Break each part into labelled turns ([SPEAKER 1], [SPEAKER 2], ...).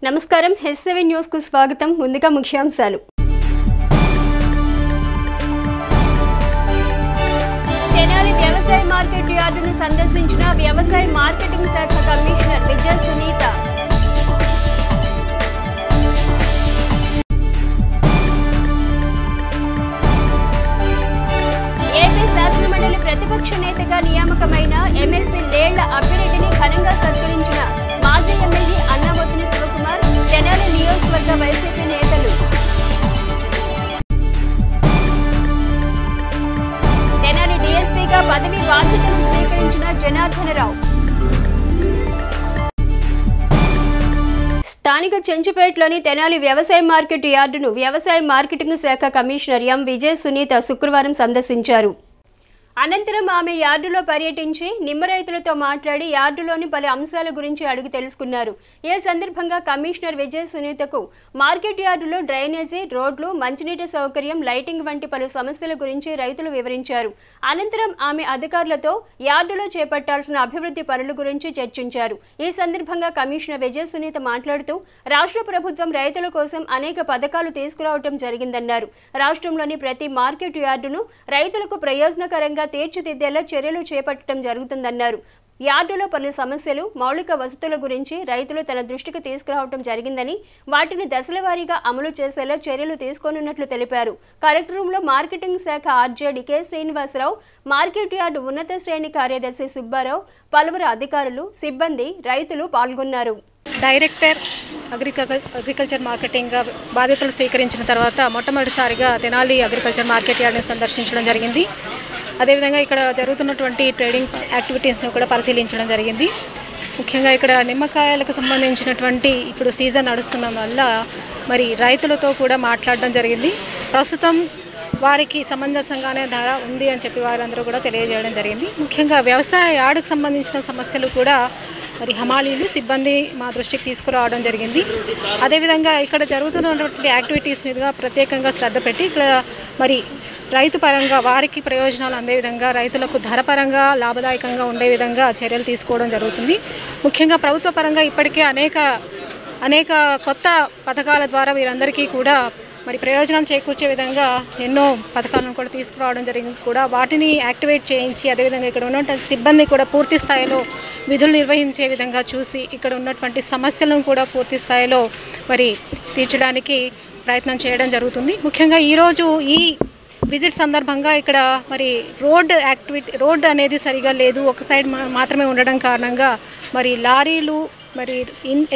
[SPEAKER 1] నమస్కారం హెస్7 న్యూస్ కు స్వాగతం. ముందుగా ముఖ్యాంశాలు. తెనాలి వ్యవసాయ మార్కెట్ యార్డును సందర్శించిన వ్యవసాయ మార్కెటింగ్ శాఖ కమిషనర్ విజయ సునీత. ఏపీ శాసనమండలి ప్రతిపక్ష నేతగా నియామకమైన ఎమ్మెల్సీ లేళ్ల అప్పిరెడ్డిని ఘనంగా సత్కరించిన మాజీ ఎమ్మెల్యే అన్నాబత్తుని శివకుమార్, తెనాలి నియోజకవర్గ వైసీపీ నేతలు. తెనాలి డీఎస్పీగా పదవి బాధ్యతలు స్వీకరించిన జనార్దనరావు. స్థానిక చెంచుపేటలోని తెనాలి వ్యవసాయ మార్కెట్ యార్డును వ్యవసాయ మార్కెటింగ్ శాఖ కమిషనర్ ఎం విజయ సునీత శుక్రవారం సందర్శించారు. అనంతరం ఆమె యార్డులో పర్యటించి నిమ్మ రైతులతో మాట్లాడి యార్డులోని పలు అంశాల గురించి అడిగి తెలుసుకున్నారు. ఈ సందర్భంగా కమిషనర్ విజయ సునీతకు మార్కెట్ యార్డులో డ్రైనేజీ, రోడ్లు, మంచినీటి సౌకర్యం, లైటింగ్ వంటి పలు సమస్యల గురించి రైతులు వివరించారు. అనంతరం ఆమె అధికారులతో యార్డులో చేపట్టాల్సిన అభివృద్ధి పనుల గురించి చర్చించారు. ఈ సందర్భంగా కమిషనర్ విజయ సునీత మాట్లాడుతూ రాష్ట్ర ప్రభుత్వం రైతుల కోసం అనేక పథకాలు తీసుకురావడం జరిగిందన్నారు. రాష్ట్రంలోని ప్రతి మార్కెట్ యార్డును రైతులకు ప్రయోజనకరంగా తీర్చిదిద్దేలా చర్యలు చేపట్టడం జరుగుతుందన్నారు. యార్డులో పలు సమస్యలు, మౌలిక వసతుల గురించి రైతులు తన దృష్టికి తీసుకురావడం జరిగిందని, వాటిని దశల వారీగా అమలు చేసేలా చర్యలు తీసుకోనున్నట్లు తెలిపారు. కార్యక్రమంలో మార్కెటింగ్ శాఖ RJD K Srinivasarao, market yard ఉన్నత శ్రేణి కార్యదర్శి సుబ్బారావు, పలువురు అధికారులు, సిబ్బంది, రైతులు పాల్గొన్నారు.
[SPEAKER 2] డైరెక్టర్ అగ్రికల్చర్ మార్కెటింగ్ బాధ్యతలు స్వీకరించిన తర్వాత మొట్టమొదటిసారిగా తెనాలి అగ్రికల్చర్ మార్కెట్ యార్డ్ని సందర్శించడం జరిగింది. అదేవిధంగా ఇక్కడ జరుగుతున్నటువంటి ట్రేడింగ్ యాక్టివిటీస్ను కూడా పరిశీలించడం జరిగింది. ముఖ్యంగా ఇక్కడ నిమ్మకాయలకు సంబంధించినటువంటి ఇప్పుడు సీజన్ నడుస్తున్న వల్ల మరి రైతులతో కూడా మాట్లాడడం జరిగింది. ప్రస్తుతం వారికి సమంజసంగానే ధర ఉంది అని చెప్పి వారందరూ కూడా తెలియజేయడం జరిగింది. ముఖ్యంగా వ్యవసాయ యార్డుకు సంబంధించిన సమస్యలు కూడా మరి హమాలీలు, సిబ్బంది మా దృష్టికి తీసుకురావడం జరిగింది. అదేవిధంగా ఇక్కడ జరుగుతున్నటువంటి యాక్టివిటీస్ మీదుగా ప్రత్యేకంగా శ్రద్ధ పెట్టి ఇక్కడ మరి రైతు పరంగా వారికి ప్రయోజనాలు అందే విధంగా, రైతులకు ధర పరంగా లాభదాయకంగా ఉండే విధంగా చర్యలు తీసుకోవడం జరుగుతుంది. ముఖ్యంగా ప్రభుత్వ పరంగా ఇప్పటికే అనేక కొత్త పథకాల ద్వారా వీరందరికీ కూడా మరి ప్రయోజనం చేకూర్చే విధంగా ఎన్నో పథకాలను కూడా తీసుకురావడం జరిగింది. కూడా వాటిని యాక్టివేట్ చేయించి అదేవిధంగా ఇక్కడ ఉన్నటువంటి సిబ్బంది కూడా పూర్తి స్థాయిలో విధులు నిర్వహించే విధంగా చూసి ఇక్కడ ఉన్నటువంటి సమస్యలను కూడా పూర్తి స్థాయిలో మరి తీర్చడానికి ప్రయత్నం చేయడం జరుగుతుంది. ముఖ్యంగా ఈరోజు ఈ విజిట్ సందర్భంగా ఇక్కడ మరి రోడ్ అనేది సరిగా లేదు, ఒక సైడ్ మాత్రమే ఉండడం కారణంగా మరి లారీలు మరి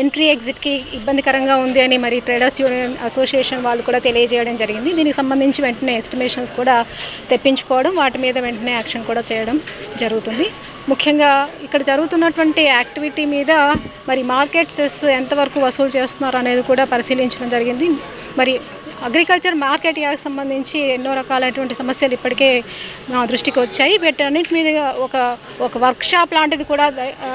[SPEAKER 2] ఎంట్రీ ఎగ్జిట్కి ఇబ్బందికరంగా ఉంది అని మరి ట్రేడర్స్ యూనియన్ అసోసియేషన్ వాళ్ళు కూడా తెలియజేయడం జరిగింది. దీనికి సంబంధించి వెంటనే ఎస్టిమేషన్స్ కూడా తెప్పించుకోవడం, వాటి మీద వెంటనే యాక్షన్ కూడా చేయడం జరుగుతుంది. ముఖ్యంగా ఇక్కడ జరుగుతున్నటువంటి యాక్టివిటీ మీద మరి మార్కెట్ సెస్ ఎంతవరకు వసూలు చేస్తున్నారు అనేది కూడా పరిశీలించడం జరిగింది. మరి అగ్రికల్చర్ మార్కెట్ యార్డ్కి సంబంధించి ఎన్నో రకాలైనటువంటి సమస్యలు ఇప్పటికే మా దృష్టికి వచ్చాయి. వీటన్నిటి మీద ఒక వర్క్షాప్ లాంటిది కూడా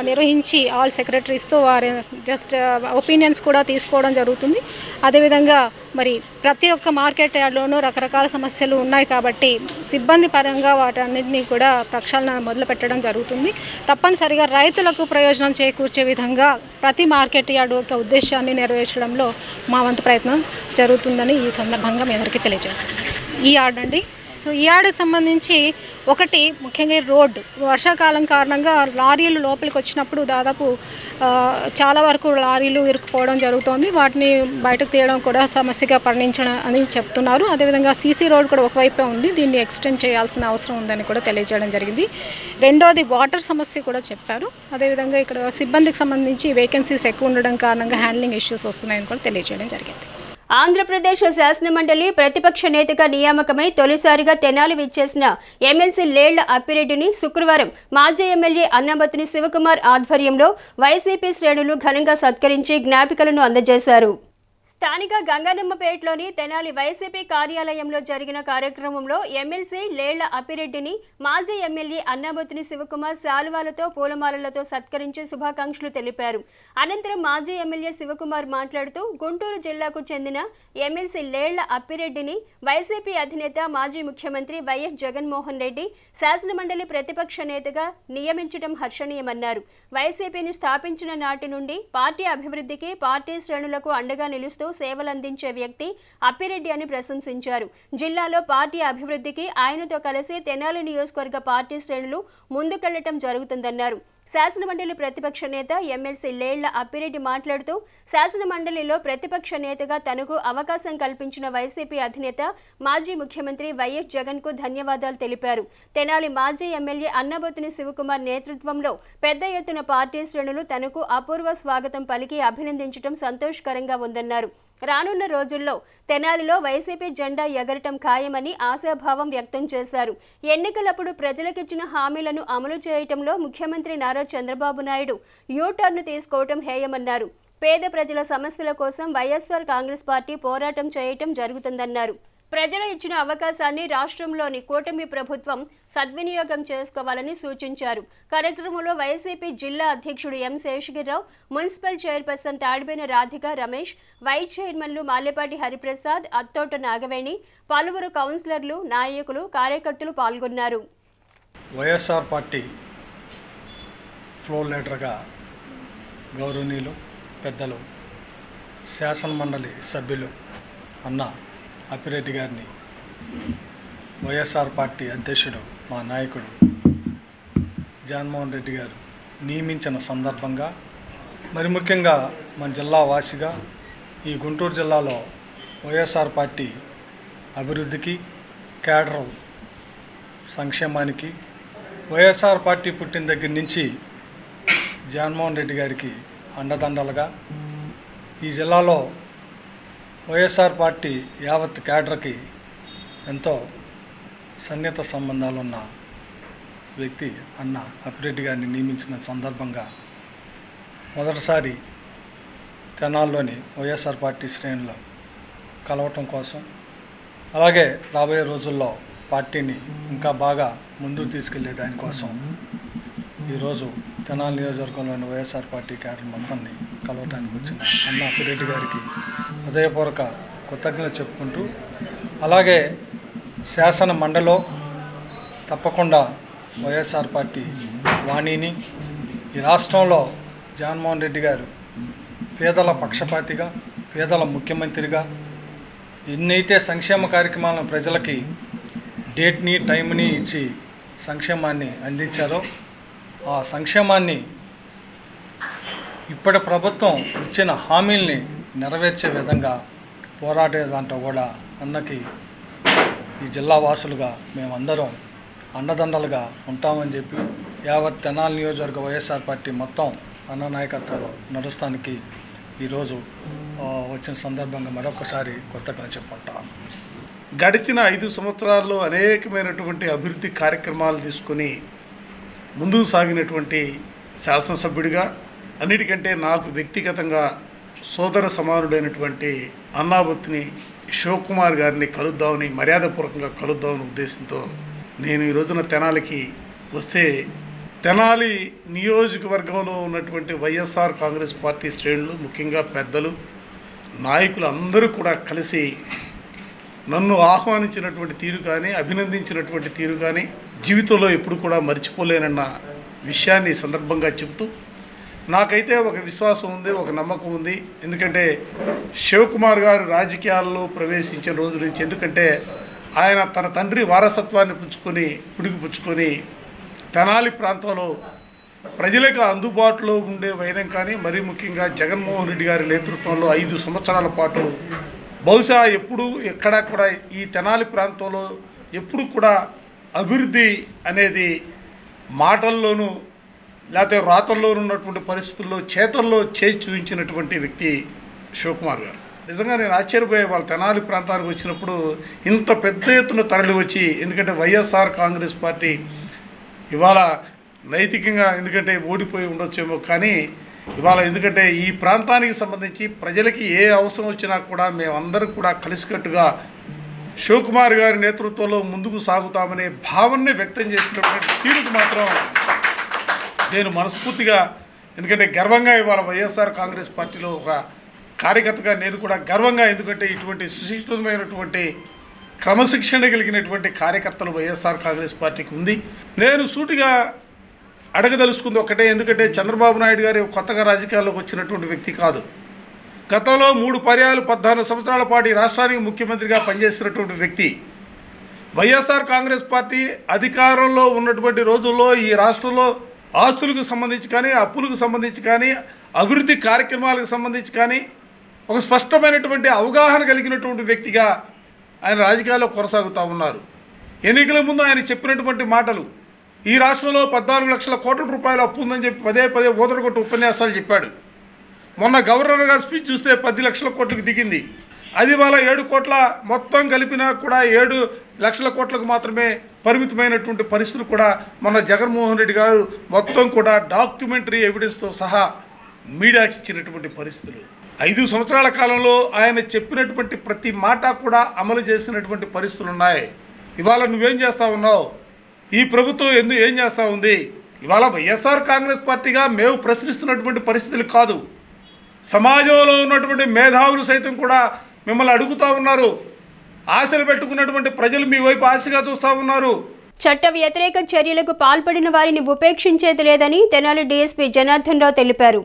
[SPEAKER 2] నిర్వహించి ఆల్ సెక్రటరీస్తో వారి జస్ట్ ఒపీనియన్స్ కూడా తీసుకోవడం జరుగుతుంది. అదేవిధంగా మరి ప్రతి ఒక్క మార్కెట్ యార్డ్లోనూ రకరకాల సమస్యలు ఉన్నాయి కాబట్టి సిబ్బంది పరంగా వాటన్నిటినీ కూడా ప్రక్షాళన మొదలు పెట్టడం జరుగుతుంది. తప్పనిసరిగా రైతులకు ప్రయోజనం చేకూర్చే విధంగా ప్రతి మార్కెట్ యార్డు యొక్క ఉద్దేశాన్ని నెరవేర్చడంలో మా వంతు ప్రయత్నం జరుగుతుందని ఈ సందర్భంగా మీ అందరికీ తెలియజేస్తున్నాను. ఈ యార్డ్ అండి. సో ఈ యార్డుకి సంబంధించి ఒకటి ముఖ్యంగా రోడ్డు వర్షాకాలం కారణంగా లారీలు లోపలికి వచ్చినప్పుడు దాదాపు చాలా వరకు లారీలు ఇరుక్కుపోవడం జరుగుతోంది. వాటిని బయటకు తీయడం కూడా సమస్యగా పరిణించడం అని చెప్తున్నారు. అదేవిధంగా సీసీ రోడ్ కూడా ఒకవైపే ఉంది, దీన్ని ఎక్స్టెండ్ చేయాల్సిన అవసరం ఉందని కూడా తెలియజేయడం జరిగింది. రెండోది వాటర్ సమస్య కూడా చెప్పారు. అదేవిధంగా ఇక్కడ సిబ్బందికి సంబంధించి వేకెన్సీస్ ఎక్కువ ఉండడం కారణంగా హ్యాండ్లింగ్ ఇష్యూస్ వస్తున్నాయని కూడా తెలియజేయడం జరిగింది.
[SPEAKER 1] ఆంధ్రప్రదేశ్ శాసనమండలి ప్రతిపక్ష నేతగా నియామకమై తొలిసారిగా తెనాలి విచ్చేసిన ఎమ్మెల్సీ లేళ్ల అప్పిరెడ్డిని శుక్రవారం మాజీ ఎమ్మెల్యే అన్నాబత్తుని శివకుమార్ ఆధ్వర్యంలో వైసీపీ శ్రేణులు ఘనంగా సత్కరించి జ్ఞాపికలను అందజేశారు. స్థానిక గంగనమ్మపేటలోని తెనాలి వైసీపీ కార్యాలయంలో జరిగిన కార్యక్రమంలో ఎమ్మెల్సీ లేళ్ల అప్పిరెడ్డిని మాజీ ఎమ్మెల్యే అన్నాబొత్తిని శివకుమార్ శాలువాలతో పూలమాలలతో సత్కరించి శుభాకాంక్షలు తెలిపారు. అనంతరం మాజీ ఎమ్మెల్యే శివకుమార్ మాట్లాడుతూ గుంటూరు జిల్లాకు చెందిన ఎమ్మెల్సీ లేళ్ల అప్పిరెడ్డిని వైసీపీ అధినేత మాజీ ముఖ్యమంత్రి వైఎస్ జగన్మోహన్ రెడ్డి శాసనమండలి ప్రతిపక్ష నేతగా నియమించడం హర్షణీయమన్నారు. వైసీపీని స్థాపించిన నాటి నుండి పార్టీ అభివృద్ధికి పార్టీ శ్రేణులకు అండగా నిలుస్తూ సేవలందించే వ్యక్తి అప్పిరెడ్డి అని ప్రశంసించారు. జిల్లాలో పార్టీ అభివృద్ధికి ఆయనతో కలిసి తెనాలి నియోజకవర్గ పార్టీ శ్రేణులు ముందుకెళ్లటం జరుగుతుందన్నారు. శాసనమండలి ప్రతిపక్ష నేత ఎమ్మెల్సీ లేళ్ల అప్పిరెడ్డి మాట్లాడుతూ శాసనమండలిలో ప్రతిపక్ష నేతగా తనకు అవకాశం కల్పించిన వైసీపీ అధినేత మాజీ ముఖ్యమంత్రి వైఎస్ జగన్ కు ధన్యవాదాలు తెలిపారు. తెనాలి మాజీ ఎమ్మెల్యే అన్నాబొత్తిని శివకుమార్ నేతృత్వంలో పెద్ద ఎత్తున పార్టీ శ్రేణులు తనకు అపూర్వ స్వాగతం పలికి అభినందించడం సంతోషకరంగా ఉందన్నారు. రానున్న రోజుల్లో తెనాలిలో వైసీపీ జెండా ఎగరటం ఖాయమని ఆశాభావం వ్యక్తం చేశారు. ఎన్నికలప్పుడు ప్రజలకిచ్చిన హామీలను అమలు చేయటంలో ముఖ్యమంత్రి నారా చంద్రబాబు నాయుడు యూటర్న్ తీసుకోవటం హేయమన్నారు. పేద ప్రజల సమస్యల కోసం వైఎస్ఆర్ కాంగ్రెస్ పార్టీ పోరాటం చేయటం జరుగుతుందన్నారు. ప్రజలు ఇచ్చిన అవకాశాన్ని రాష్ట్రంలోని కూటమి ప్రభుత్వం సద్వినియోగం చేసుకోవాలని సూచించారు. కార్యక్రమంలో వైసీపీ జిల్లా అధ్యక్షుడు M Seshagirirao, municipal chairperson Tadibena Radhika Ramesh, vice చైర్మన్లు మాలేపాటి హరిప్రసాద్, అత్తోట నాగవేణి, పలువురు కౌన్సిలర్లు, నాయకులు, కార్యకర్తలు పాల్గొన్నారు.
[SPEAKER 3] వైఎస్ఆర్ పార్టీ ఫ్లోర్ లీడర్గా గౌరవనీయులు పెద్దలు శాసనమండలి సభ్యులు అన్న అప్పిరెడ్డి గారిని వైఎస్ఆర్ పార్టీ అధ్యక్షుడు మా నాయకుడు జగన్మోహన్ రెడ్డి గారు నియమించిన సందర్భంగా మరి ముఖ్యంగా మన జిల్లా వాసిగా ఈ గుంటూరు జిల్లాలో వైఎస్ఆర్ పార్టీ అభివృద్ధికి, కేడర్ సంక్షేమానికి వైఎస్ఆర్ పార్టీ పుట్టిన దగ్గర నుంచి జగన్మోహన్ రెడ్డి గారికి అండదండలుగా ఈ జిల్లాలో వైఎస్ఆర్ పార్టీ యావత్ కేడర్కి ఎంతో సన్నిహిత సంబంధాలున్న వ్యక్తి అన్న అప్పిరెడ్డి గారిని నియమించిన సందర్భంగా మొదటిసారి తెనాల్లోని వైఎస్ఆర్ పార్టీ శ్రేణులు కలవటం కోసం, అలాగే రాబోయే రోజుల్లో పార్టీని ఇంకా బాగా ముందుకు తీసుకెళ్లే దానికోసం ఈరోజు తెనాలి నియోజకవర్గంలోని వైఎస్ఆర్ పార్టీ కేడర్ మొత్తాన్ని కలవటానికి వచ్చిన అన్న అప్పిరెడ్డి గారికి హృదయపూర్వక కృతజ్ఞతలు చెప్పుకుంటూ, అలాగే శాసన మండలిలో తప్పకుండా వైఎస్ఆర్ పార్టీ వాణిని ఈ రాష్ట్రంలో జగన్మోహన్ రెడ్డి గారు పేదల పక్షపాతిగా, పేదల ముఖ్యమంత్రిగా ఎన్నైతే సంక్షేమ కార్యక్రమాలను ప్రజలకి డేట్ని, టైంని ఇచ్చి సంక్షేమాన్ని అందించారో ఆ సంక్షేమాన్ని ఇప్పటి ప్రభుత్వం ఇచ్చిన హామీల్ని నెరవేర్చే విధంగా పోరాడే దాంట్లో కూడా అన్నకి ఈ జిల్లా వాసులుగా మేమందరం అండదండలుగా ఉంటామని చెప్పి యావత్ తెనాలి నియోజకవర్గ వైఎస్ఆర్ పార్టీ మొత్తం అన్న నాయకత్వంలో నడుస్తానికి ఈరోజు వచ్చిన సందర్భంగా మరొకసారి కొత్తగా చెప్పుకుంటాను.
[SPEAKER 4] గడిచిన 5 సంవత్సరాల్లో అనేకమైనటువంటి అభివృద్ధి కార్యక్రమాలు తీసుకొని ముందుకు సాగినటువంటి శాసనసభ్యుడిగా, అన్నిటికంటే నాకు వ్యక్తిగతంగా సోదర సమానుడైనటువంటి అన్నాబొత్తిని శివకుమార్ గారిని కలుద్దామని, మర్యాదపూర్వకంగా కలుద్దామని ఉద్దేశంతో నేను ఈ రోజున తెనాలికి వస్తే, తెనాలి నియోజకవర్గంలో ఉన్నటువంటి వైఎస్ఆర్ కాంగ్రెస్ పార్టీ శ్రేణులు, ముఖ్యంగా పెద్దలు, నాయకులు అందరూ కూడా కలిసి నన్ను ఆహ్వానించినటువంటి తీరు కానీ, అభినందించినటువంటి తీరు కానీ జీవితంలో ఎప్పుడు కూడా మర్చిపోలేనన్న విషయాన్ని సందర్భంగా చెబుతూ, నాకైతే ఒక విశ్వాసం ఉంది, ఒక నమ్మకం ఉంది. ఎందుకంటే శివకుమార్ గారు రాజకీయాల్లో ప్రవేశించిన రోజు నుంచి, ఎందుకంటే ఆయన తన తండ్రి వారసత్వాన్ని పుచ్చుకొని తెనాలి ప్రాంతంలో ప్రజలకు అందుబాటులో ఉండే వైనం కానీ, మరీ ముఖ్యంగా జగన్మోహన్ రెడ్డి గారి నేతృత్వంలో 5 సంవత్సరాల పాటు బహుశా ఎప్పుడు ఎక్కడా కూడా ఈ తెనాలి ప్రాంతంలో ఎప్పుడు కూడా అభివృద్ధి అనేది మాటల్లోనూ లేకపోతే రాతల్లోనూ ఉన్నటువంటి పరిస్థితుల్లో చేతల్లో చేసి చూపించినటువంటి వ్యక్తి శివకుమార్ గారు. నిజంగా నేను ఆశ్చర్యపోయే, వాళ్ళ తెనాలి ప్రాంతానికి వచ్చినప్పుడు ఇంత పెద్ద ఎత్తున తరలి వచ్చి, ఎందుకంటే వైఎస్ఆర్ కాంగ్రెస్ పార్టీ ఇవాళ నైతికంగా ఎందుకంటే ఓడిపోయి ఉండొచ్చేమో, కానీ ఇవాళ ఎందుకంటే ఈ ప్రాంతానికి సంబంధించి ప్రజలకి ఏ అవసరం వచ్చినా కూడా మేమందరం కూడా కలిసికట్టుగా శివకుమార్ గారి నేతృత్వంలో ముందుకు సాగుతామనే భావనని వ్యక్తం చేసినటువంటి తీరుకు మాత్రం నేను మనస్ఫూర్తిగా, ఎందుకంటే గర్వంగా ఇవాళ వైఎస్ఆర్ కాంగ్రెస్ పార్టీలో ఒక కార్యకర్తగా నేను కూడా గర్వంగా, ఎందుకంటే ఇటువంటి సుశిక్షితమైనటువంటి క్రమశిక్షణ కలిగినటువంటి కార్యకర్తలు వైఎస్ఆర్ కాంగ్రెస్ పార్టీకి ఉంది. నేను సూటిగా అడగదలుచుకుంది ఒకటే, ఎందుకంటే చంద్రబాబు నాయుడు గారు కొత్తగా రాజకీయాల్లోకి వచ్చినటువంటి వ్యక్తి కాదు. గతంలో 3 పర్యాయాలు 14 సంవత్సరాల పాటు రాష్ట్రానికి ముఖ్యమంత్రిగా పనిచేసినటువంటి వ్యక్తి. వైఎస్ఆర్ కాంగ్రెస్ పార్టీ అధికారంలో ఉన్నటువంటి రోజుల్లో ఈ రాష్ట్రంలో ఆస్తులకు సంబంధించి కానీ, అప్పులకు సంబంధించి కానీ, అభివృద్ధి కార్యక్రమాలకు సంబంధించి కానీ ఒక స్పష్టమైనటువంటి అవగాహన కలిగినటువంటి వ్యక్తిగా ఆయన రాజకీయాల్లో కొనసాగుతూ ఉన్నారు. ఎన్నికల ముందు ఆయన చెప్పినటువంటి మాటలు, ఈ రాష్ట్రంలో 14 లక్షల కోట్ల రూపాయలు అప్పు ఉందని చెప్పి పదే ఊదరగొట్టు ఉపన్యాసాలు చెప్పాడు. మొన్న గవర్నర్ గారు స్పీచ్ చూస్తే 10 లక్షల కోట్లకు దిగింది. అది వాళ్ళ 7 కోట్ల మొత్తం కలిపినా కూడా 7 లక్షల కోట్లకు మాత్రమే పరిమితమైనటువంటి పరిస్థితులు కూడా మొన్న జగన్మోహన్ రెడ్డి గారు మొత్తం కూడా డాక్యుమెంటరీ ఎవిడెన్స్తో సహా మీడియాకి ఇచ్చినటువంటి పరిస్థితులు. 5 సంవత్సరాల కాలంలో ఆయన చెప్పినటువంటి ప్రతి మాట కూడా అమలు చేసినటువంటి పరిస్థితులు ఉన్నాయి. ఇవాళ నువ్వేం చేస్తూ ఉన్నావు? ఈ ప్రభుత్వం ఏం చేస్తూ ఉంది? ఇవాళ వైఎస్ఆర్ కాంగ్రెస్ పార్టీగా మేము ప్రశ్నిస్తున్నటువంటి పరిస్థితులు కాదు, సమాజంలో ఉన్నటువంటి మేధావులు సైతం కూడా మిమ్మల్ని అడుగుతూ ఉన్నారు. ఆశలు పెట్టుకున్నటువంటి ప్రజలు మీ వైపు ఆశగా చూస్తూ ఉన్నారు.
[SPEAKER 1] చట్ట వ్యతిరేక చర్యలకు పాల్పడిన వారిని ఉపేక్షించేది లేదని తెనాలి డీఎస్పీ జనార్దన్ రావు తెలిపారు.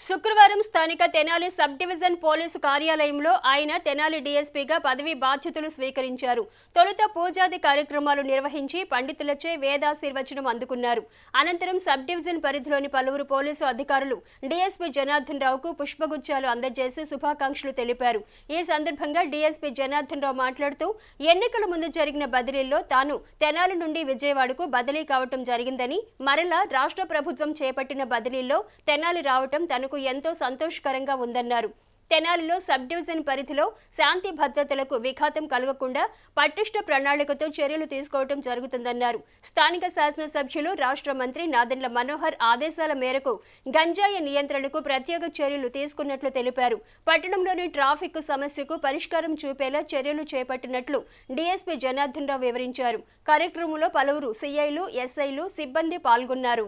[SPEAKER 1] శుక్రవారం స్థానిక తెనాలి సబ్ డివిజన్ పోలీసు కార్యాలయంలో ఆయన తెనాలి డీఎస్పీగా పదవి బాధ్యతలు స్వీకరించారు. తొలుత పూజాది కార్యక్రమాలు నిర్వహించి పండితులచే వేదాశీర్వచనం అందుకున్నారు. అనంతరం సబ్ డివిజన్ పరిధిలోని పలువురు పోలీసు అధికారులు డీఎస్పీ జనార్దన్ రావుకు పుష్పగుచ్చాలు అందజేసి శుభాకాంక్షలు తెలిపారు. ఈ సందర్భంగా డీఎస్పీ జనార్దన్ రావు మాట్లాడుతూ ఎన్నికల ముందు జరిగిన బదిలీల్లో తాను తెనాలి నుండి విజయవాడకు బదిలీ కావటం జరిగిందని, మరలా రాష్ట్ర ప్రభుత్వం చేపట్టిన బదిలీల్లో తెనాలి రావటం తనకు ఎంతో సంతోషకరంగా ఉందన్నారు. తెనాలిలో సబ్ డివిజన్ పరిధిలో శాంతి భద్రతలకు విఘాతం కలగకుండా పటిష్ట ప్రణాళికతో చర్యలు తీసుకోవడం జరుగుతుందన్నారు. స్థానిక శాసనసభ్యులు రాష్ట్ర మంత్రి నాదెండ్ల మనోహర్ ఆదేశాల మేరకు గంజాయి నియంత్రణకు ప్రత్యేక చర్యలు తీసుకున్నట్లు తెలిపారు. పట్టణంలోని ట్రాఫిక్ సమస్యకు పరిష్కారం చూపేలా చర్యలు చేపట్టినట్లు డీఎస్పీ జనార్దన్ రావు వివరించారు. కార్యక్రమంలో పలువురు సిఐలు, ఎస్ఐలు, సిబ్బంది పాల్గొన్నారు.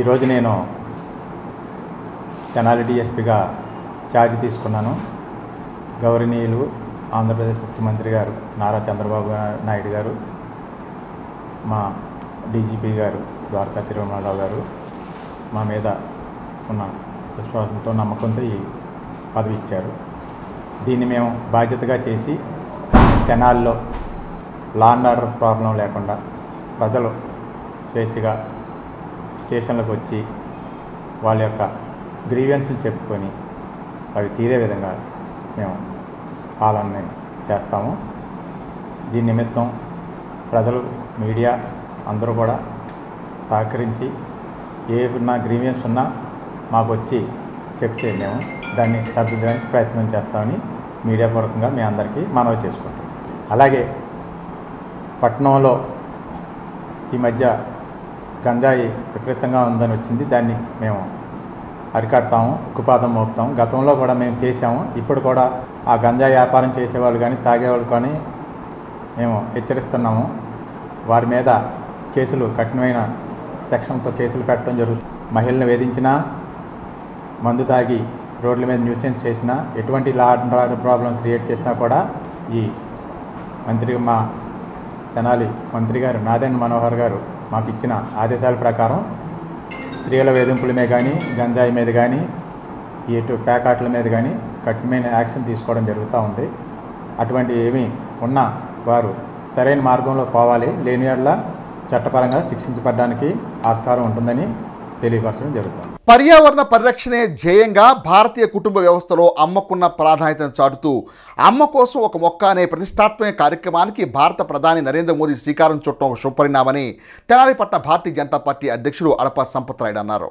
[SPEAKER 5] ఈరోజు నేను తెనాలి డీఎస్పీగా ఛార్జ్ తీసుకున్నాను. గౌరవనీయులు ఆంధ్రప్రదేశ్ ముఖ్యమంత్రి గారు నారా చంద్రబాబు నాయుడు గారు, మా డీజీపీ గారు ద్వారకా తిరుమలరావు గారు మా మీద ఉన్న విశ్వాసంతో, నమ్మకంతో ఈ పదవి ఇచ్చారు. దీన్ని మేము బాధ్యతగా చేసి తెనాలిలో లా అండ్ ఆర్డర్ ప్రాబ్లం లేకుండా ప్రజలు స్వేచ్ఛగా స్టేషన్లకు వచ్చి వాళ్ళ యొక్క గ్రీవెన్స్ని చెప్పుకొని అవి తీరే విధంగా మేము పాలన చేస్తాము. దీని నిమిత్తం ప్రజలు, మీడియా అందరూ కూడా సహకరించి ఏమన్నా గ్రీవెన్స్ ఉన్నా మాకు వచ్చి చెప్తే మేము దాన్ని సర్దిద్దడానికి ప్రయత్నం చేస్తామని మీడియా పూర్వకంగా మీ అందరికీ మనవి చేసుకుంటాం. అలాగే పట్టణంలో ఈ మధ్య గంజాయి విపరీతంగా ఉందని వచ్చింది. దాన్ని మేము అరికడతాము, ఉక్కుపాదం మోపుతాము. గతంలో కూడా మేము చేసాము. ఇప్పుడు కూడా ఆ గంజాయి వ్యాపారం చేసేవాళ్ళు కానీ తాగేవాళ్ళు కానీ మేము హెచ్చరిస్తున్నాము. వారి మీద కేసులు, కఠినమైన సెక్షన్తో కేసులు పెట్టడం జరుగుతుంది. మహిళలను వేధించినా, మందు తాగి రోడ్ల మీద న్యూసెన్స్ చేసినా, ఎటువంటి law and order problem create చేసినా కూడా ఈ మా తెనాలి మంత్రి గారు నాదెండ్ల మనోహర్ గారు మాకు ఇచ్చిన ఆదేశాల ప్రకారం స్త్రీల వేధింపుల మీద కానీ, గంజాయి మీద కానీ, ప్యాకాట్ల మీద కానీ కఠినమైన యాక్షన్ తీసుకోవడం జరుగుతూ ఉంది. అటువంటి ఏమీ ఉన్నా వారు సరైన మార్గంలో పోవాలి, లేని యెడల చట్టపరంగా శిక్షించబడడానికి ఆస్కారం ఉంటుందని తెలియపరచడం జరుగుతుంది.
[SPEAKER 6] పర్యావరణ పరిరక్షణే ధ్యేయంగా భారతీయ కుటుంబ వ్యవస్థలో అమ్మకున్న ప్రాధాన్యతను చాటుతూ అమ్మ కోసం ఒక మొక్క అనే ప్రతిష్టాత్మక కార్యక్రమానికి భారత ప్రధాని నరేంద్ర మోదీ శ్రీకారం చుట్టడం ఒక శుభపరిణామని తెనాలిపట్నం భారతీయ జనతా పార్టీ అధ్యక్షుడు అడప సంపత్ రాయుడు అన్నారు.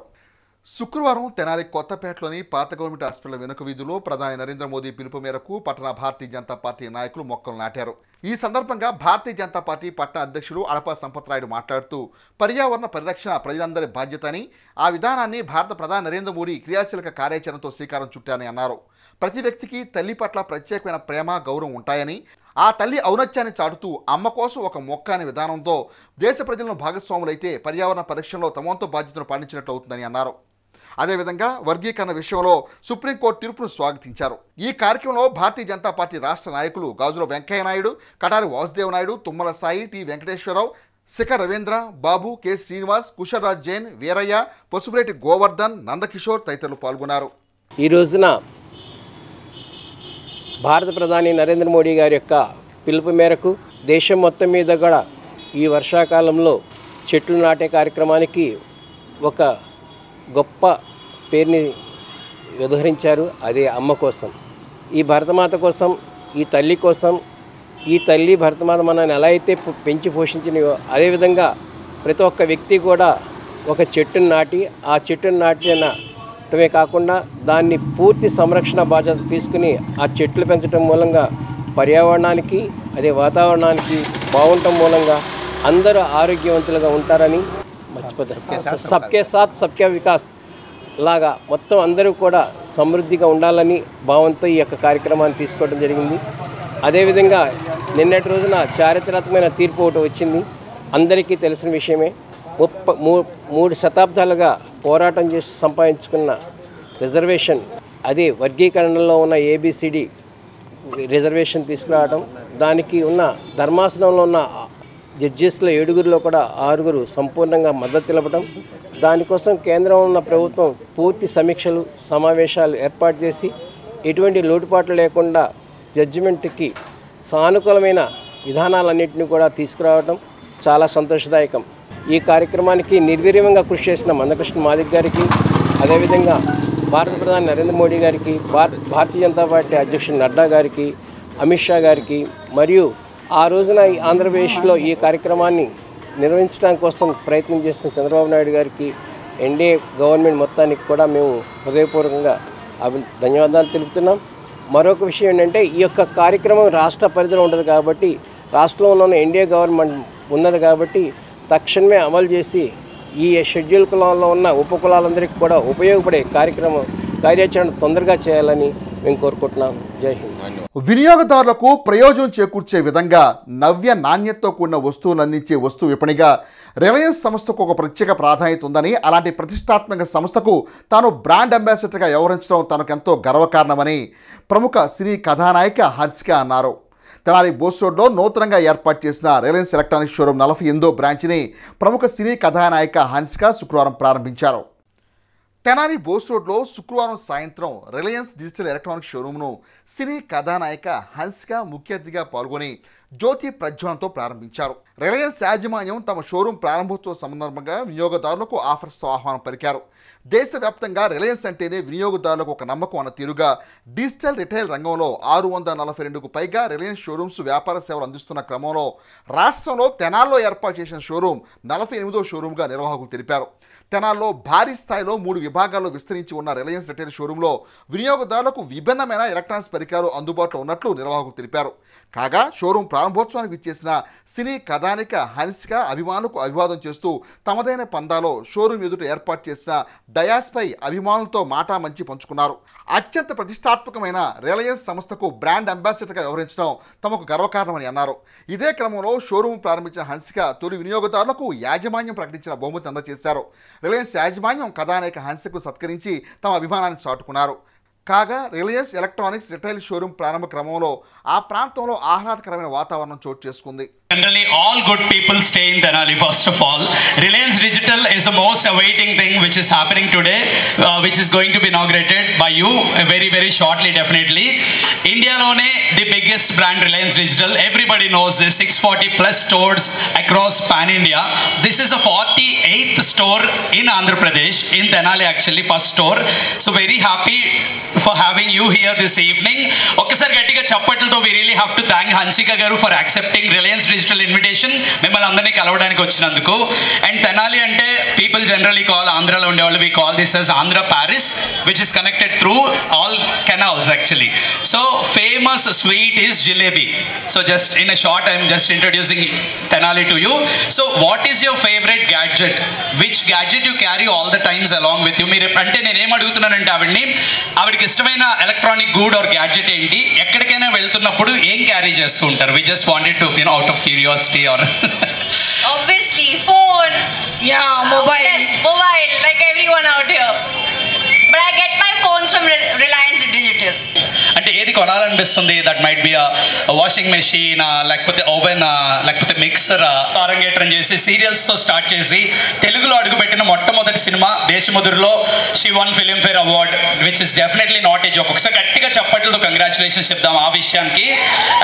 [SPEAKER 6] శుక్రవారం తెనాలి కొత్తపేటలోని పాత గవర్నమెంట్ హాస్పిటల్ వెనుక వీధిలో ప్రధాని నరేంద్ర మోదీ పిలుపు మేరకు పట్టణ భారతీయ జనతా పార్టీ నాయకులు మొక్కలు నాటారు. ఈ సందర్భంగా భారతీయ జనతా పార్టీ పట్టణ అధ్యక్షులు అడప సంపత్రాయుడు మాట్లాడుతూ పర్యావరణ పరిరక్షణ ప్రజలందరి బాధ్యత అని, ఆ విధానాన్ని భారత ప్రధాని నరేంద్ర మోదీ క్రియాశీలక కార్యాచరణతో శ్రీకారం చుట్టారని అన్నారు. ప్రతి వ్యక్తికి తల్లి పట్ల ప్రత్యేకమైన ప్రేమ, గౌరవం ఉంటాయని, ఆ తల్లి ఔన్నత్యాన్ని చాటుతూ అమ్మ కోసం ఒక మొక్క అనే విధానంతో దేశ ప్రజలను భాగస్వాములైతే పర్యావరణ పరిరక్షణలో తమ వంతు బాధ్యతను పాటించినట్లు అవుతుందని అన్నారు. అదేవిధంగా వర్గీకరణ విషయంలో సుప్రీంకోర్టు తీర్పును స్వాగతించారు. ఈ కార్యక్రమంలో భారతీయ జనతా పార్టీ రాష్ట్ర నాయకులు గాజుల వెంకయ్య నాయుడు, కటారి వాసుదేవ్ నాయుడు, తుమ్మల సాయి, టి వెంకటేశ్వరరావు, శిఖర్ రవీంద్ర, బాబు, కె శ్రీనివాస్, కుషర్రాజ్ జైన్, వీరయ్య, పసుపులేటి గోవర్ధన్, నందకిషోర్ తదితరులు పాల్గొన్నారు.
[SPEAKER 7] ఈ రోజున భారత ప్రధాని నరేంద్ర మోడీ గారి యొక్క పిలుపు మేరకు దేశం మొత్తం మీద కూడా ఈ వర్షాకాలంలో చెట్లు నాటే కార్యక్రమానికి ఒక గొప్ప పేరుని వ్యవహరించారు. అదే అమ్మ కోసం, ఈ భరతమాత కోసం, ఈ తల్లి కోసం. ఈ తల్లి భరతమాత మనల్ని ఎలా అయితే పెంచి పోషించినయో అదేవిధంగా ప్రతి ఒక్క వ్యక్తి కూడా ఒక చెట్టును నాటి, ఆ చెట్టును నాటమే కాకుండా దాన్ని పూర్తి సంరక్షణ బాధ్యత తీసుకుని ఆ చెట్లు పెంచడం మూలంగా పర్యావరణానికి, అదే వాతావరణానికి బాగుండటం మూలంగా అందరూ ఆరోగ్యవంతులుగా ఉంటారని, సబ్కే సాత్ సబ్కే వికాస్ లాగా మొత్తం అందరూ కూడా సమృద్ధిగా ఉండాలని భావంతో ఈ యొక్క కార్యక్రమాన్ని తీసుకోవడం జరిగింది. అదేవిధంగా నిన్నటి రోజున చారిత్రాత్మకమైన తీర్పు ఒకటి వచ్చింది. అందరికీ తెలిసిన విషయమే. 3 శతాబ్దాలుగా పోరాటం చేసి సంపాదించుకున్న రిజర్వేషన్, అదే వర్గీకరణలో ఉన్న ABCD రిజర్వేషన్ తీసుకురావడం, దానికి ఉన్న ధర్మాసనంలో ఉన్న జడ్జెస్లో 7గురిలో కూడా 6గురు సంపూర్ణంగా మద్దతు తెలపడం, దానికోసం కేంద్రం ఉన్న ప్రభుత్వం పూర్తి సమీక్షలు, సమావేశాలు ఏర్పాటు చేసి ఎటువంటి లోటుపాట్లు లేకుండా జడ్జిమెంట్కి సానుకూలమైన విధానాలన్నింటినీ కూడా తీసుకురావడం చాలా సంతోషదాయకం. ఈ కార్యక్రమానికి నిర్వీర్యంగా కృషి చేసిన మందకృష్ణ మాదిక్ గారికి, అదేవిధంగా భారత ప్రధాని నరేంద్ర మోడీ గారికి, భారతీయ జనతా పార్టీ అధ్యక్షుడు నడ్డా గారికి, అమిత్ షా గారికి, మరియు ఆ రోజున ఆంధ్రప్రదేశ్లో ఈ కార్యక్రమాన్ని నిర్వహించడం కోసం ప్రయత్నం చేసిన చంద్రబాబు నాయుడు గారికి, ఎన్డీఏ గవర్నమెంట్ మొత్తానికి కూడా మేము హృదయపూర్వకంగా ధన్యవాదాలు తెలుపుతున్నాం. మరొక విషయం ఏంటంటే, ఈ యొక్క కార్యక్రమం రాష్ట్ర పరిధిలో ఉండదు కాబట్టి, రాష్ట్రంలో ఉన్న ఎన్డీఏ గవర్నమెంట్ ఉన్నది కాబట్టి తక్షణమే అమలు చేసి ఈ షెడ్యూల్ కులాల్లో ఉన్న ఉపకులాలందరికీ కూడా ఉపయోగపడే కార్యాచరణ తొందరగా చేయాలని మేము కోరుకుంటున్నాం. జై హింద్.
[SPEAKER 6] వినియోగదారులకు ప్రయోజనం చేకూర్చే విధంగా నవ్య నాణ్యతతో కూడిన వస్తువులు అందించే వస్తు విపణిగా రిలయన్స్ సంస్థకు ఒక ప్రత్యేక ప్రాధాన్యత ఉందని, అలాంటి ప్రతిష్టాత్మక సంస్థకు తాను బ్రాండ్ అంబాసిడర్గా వ్యవహరించడం తనకెంతో గర్వకారణమని ప్రముఖ సినీ కథానాయిక హన్సిక అన్నారు. తెనాలి బోస్ రోడ్లో నూతనంగా ఏర్పాటు చేసిన రిలయన్స్ ఎలక్ట్రానిక్స్ షోరూమ్ 48వ బ్రాంచ్ని ప్రముఖ సినీ కథానాయిక హన్సిక శుక్రవారం ప్రారంభించారు. తెనాలి బోస్ రోడ్లో శుక్రవారం సాయంత్రం రిలయన్స్ డిజిటల్ ఎలక్ట్రానిక్స్ షోరూమ్ను సినీ కథానాయిక హన్సిక ముఖ్య అతిథిగా పాల్గొని జ్యోతి ప్రజ్వలనతో ప్రారంభించారు. రిలయన్స్ యాజమాన్యం తమ షోరూమ్ ప్రారంభోత్సవ సందర్భంగా వినియోగదారులకు ఆఫర్స్తో ఆహ్వానం పలికారు. దేశవ్యాప్తంగా రిలయన్స్ అంటేనే వినియోగదారులకు ఒక నమ్మకం అన్న తీరుగా డిజిటల్ రిటైల్ రంగంలో 642కు పైగా రిలయన్స్ షోరూమ్స్ వ్యాపార సేవలు అందిస్తున్న క్రమంలో రాష్ట్రంలో తెనాల్లో ఏర్పాటు చేసిన షోరూమ్ 48వ షోరూమ్గా నిర్వాహకులు తెలిపారు. తెనాల్లో భారీ స్థాయిలో 3 విభాగాల్లో విస్తరించి ఉన్న రిలయన్స్ రిటైల్ షోరూంలో వినియోగదారులకు విభిన్నమైన ఎలక్ట్రానిక్స్ పరికరాలు అందుబాటులో ఉన్నట్లు నిర్వాహకులు తెలిపారు. కాగా షోరూం ప్రారంభోత్సవానికి విచ్చేసిన సినీ కథానిక హన్సిక అభిమానులకు అభివాదం చేస్తూ తమదైన పందాలో షోరూం ఎదుట ఏర్పాటు చేసిన డయాస్పై అభిమానులతో మాటా మంచి పంచుకున్నారు. అత్యంత ప్రతిష్టాత్మకమైన రిలయన్స్ సంస్థకు బ్రాండ్ అంబాసిడర్గా వ్యవహరించడం తమకు గర్వకారణమని అన్నారు. ఇదే క్రమంలో షోరూం ప్రారంభించిన హన్సిక తొలి వినియోగదారులకు యాజమాన్యం ప్రకటించిన బహుమతి అందజేశారు. రిలయన్స్ యాజమాన్యం కథానాయిక హన్సికను సత్కరించి తమ అభిమానాన్ని చాటుకున్నారు. కాగా రిలయన్స్ ఎలక్ట్రానిక్స్ రిటైల్ షోరూం ప్రారంభ క్రమంలో ఆ ప్రాంతంలో ఆహ్లాదకరమైన వాతావరణం చోటు చేసుకుంది.
[SPEAKER 8] Generally, all good people stay in Tenali. First of all, Reliance Digital is the most awaiting thing which is happening today, which is going to be inaugurated by you very, very shortly, definitely. India lone the biggest brand Reliance Digital. Everybody knows this. 640 plus stores across Pan India. This is a 48th store in Andhra Pradesh, in Tenali actually, first store. So very happy for having you here this evening. Okay, sir, getting a chappatl, we really have to thank Hansika Garu for accepting Reliance Digital digital invitation మిమ్మల్ని అందరినీ కలవడానికి వచ్చినందుకు. And Tenali అంటే people generally call, ఆంధ్రాలో ఉండేవాళ్ళు we call this as Andhra Paris, which is connected through all canals actually. So famous sweet is jalebi. So just in a short I'm just introducing Tenali to you. So what is your favourite gadget? Which gadget you carry all the times along with you? మీరు అంటే నేనేం అడుగుతున్నానంటే ఆవిడకి ఇష్టమైన electronic గూడ్ are gadget ఏంటి, ఎక్కడికైనా వెళ్తున్నప్పుడు ఏం carry చేస్తూ ఉంటారు? We just wanted to out of curiosity or
[SPEAKER 9] obviously phone, yeah, mobile like everyone out here, but I get my phones from Reliance Digital.
[SPEAKER 8] అంటే ఏది కొనాలనిపిస్తుంది? That might be washing machine, లేకపోతే ఓవెన్, లేకపోతే mixer. అరంగేట్రం చేసి సీరియల్స్తో start చేసి తెలుగులో అడుగుపెట్టిన మొట్టమొదటి సినిమా దేశముదురులో she won Filmfare award, which is definitely not a joke. ఒకసారి గట్టిగా చప్పట్లతో కంగ్రాచులేషన్స్ చెప్దాం ఆ విషయానికి.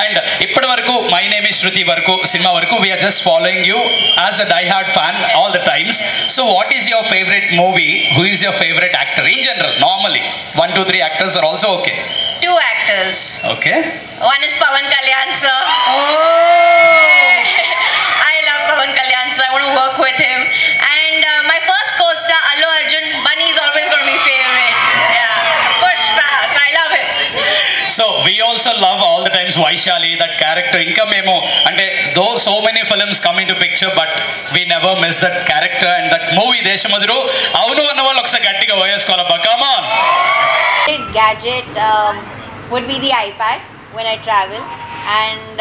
[SPEAKER 8] అండ్ ఇప్పటి వరకు మై నేమ్ ఇస్ శృతి వరకు సినిమా వరకు we are just following you as a die hard fan all the times. So what is your favourite movie? Who is your favourite actor in general? Normally 1, 2, 3 actors are also okay.
[SPEAKER 9] 2 actors.
[SPEAKER 8] Okay.
[SPEAKER 9] One is Pawan Kalyan sir. Oh. I love Pawan Kalyan sir. I want to work with him. And my first co-star Allu Arjun, Bunny is always going to be favorite. Yeah. Pushpa. So I love him.
[SPEAKER 8] So we also love all the times Vaishali, that character. Inka memo ante though so many films come into picture, but we never miss that character and that movie Deshamaduru. Avunu anna vallu oksa gattiga voyeskola. Come on.
[SPEAKER 9] Gadget would be the iPad when I travel, and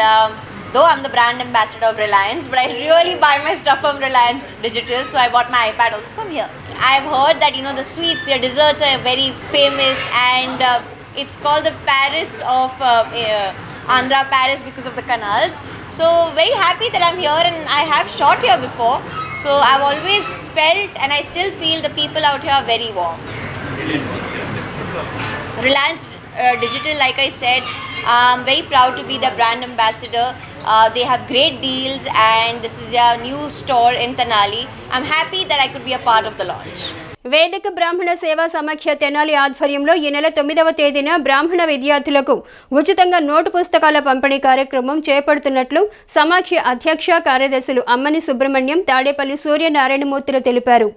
[SPEAKER 9] though I'm the brand ambassador of Reliance, but I really buy my stuff from Reliance Digital, so I bought my iPad also from here. I've heard that the sweets, their desserts are very famous, and it's called the Paris of Andhra Paris because of the canals. So very happy that I'm here, and I have shot here before, so I've always felt and I still feel the people out here are very warm. Reliance Digital, like I said, I'm very proud to be the brand ambassador. They have great deals, and this is their new store in Tenali. I'm happy that I could be a part of the launch.
[SPEAKER 1] వేదిక బ్రాహ్మణ సేవా సమాఖ్య తెనాలి ఆధ్వర్యంలో ఈ నెల 9వ తేదీన బ్రాహ్మణ విద్యార్థులకు ఉచితంగా నోటు పుస్తకాల పంపిణీ కార్యక్రమం చేపడుతున్నట్లు సమాఖ్య అధ్యక్ష కార్యదర్శులు అమ్మని సుబ్రహ్మణ్యం, తాడేపల్లి సూర్యనారాయణమూర్తులు తెలిపారు.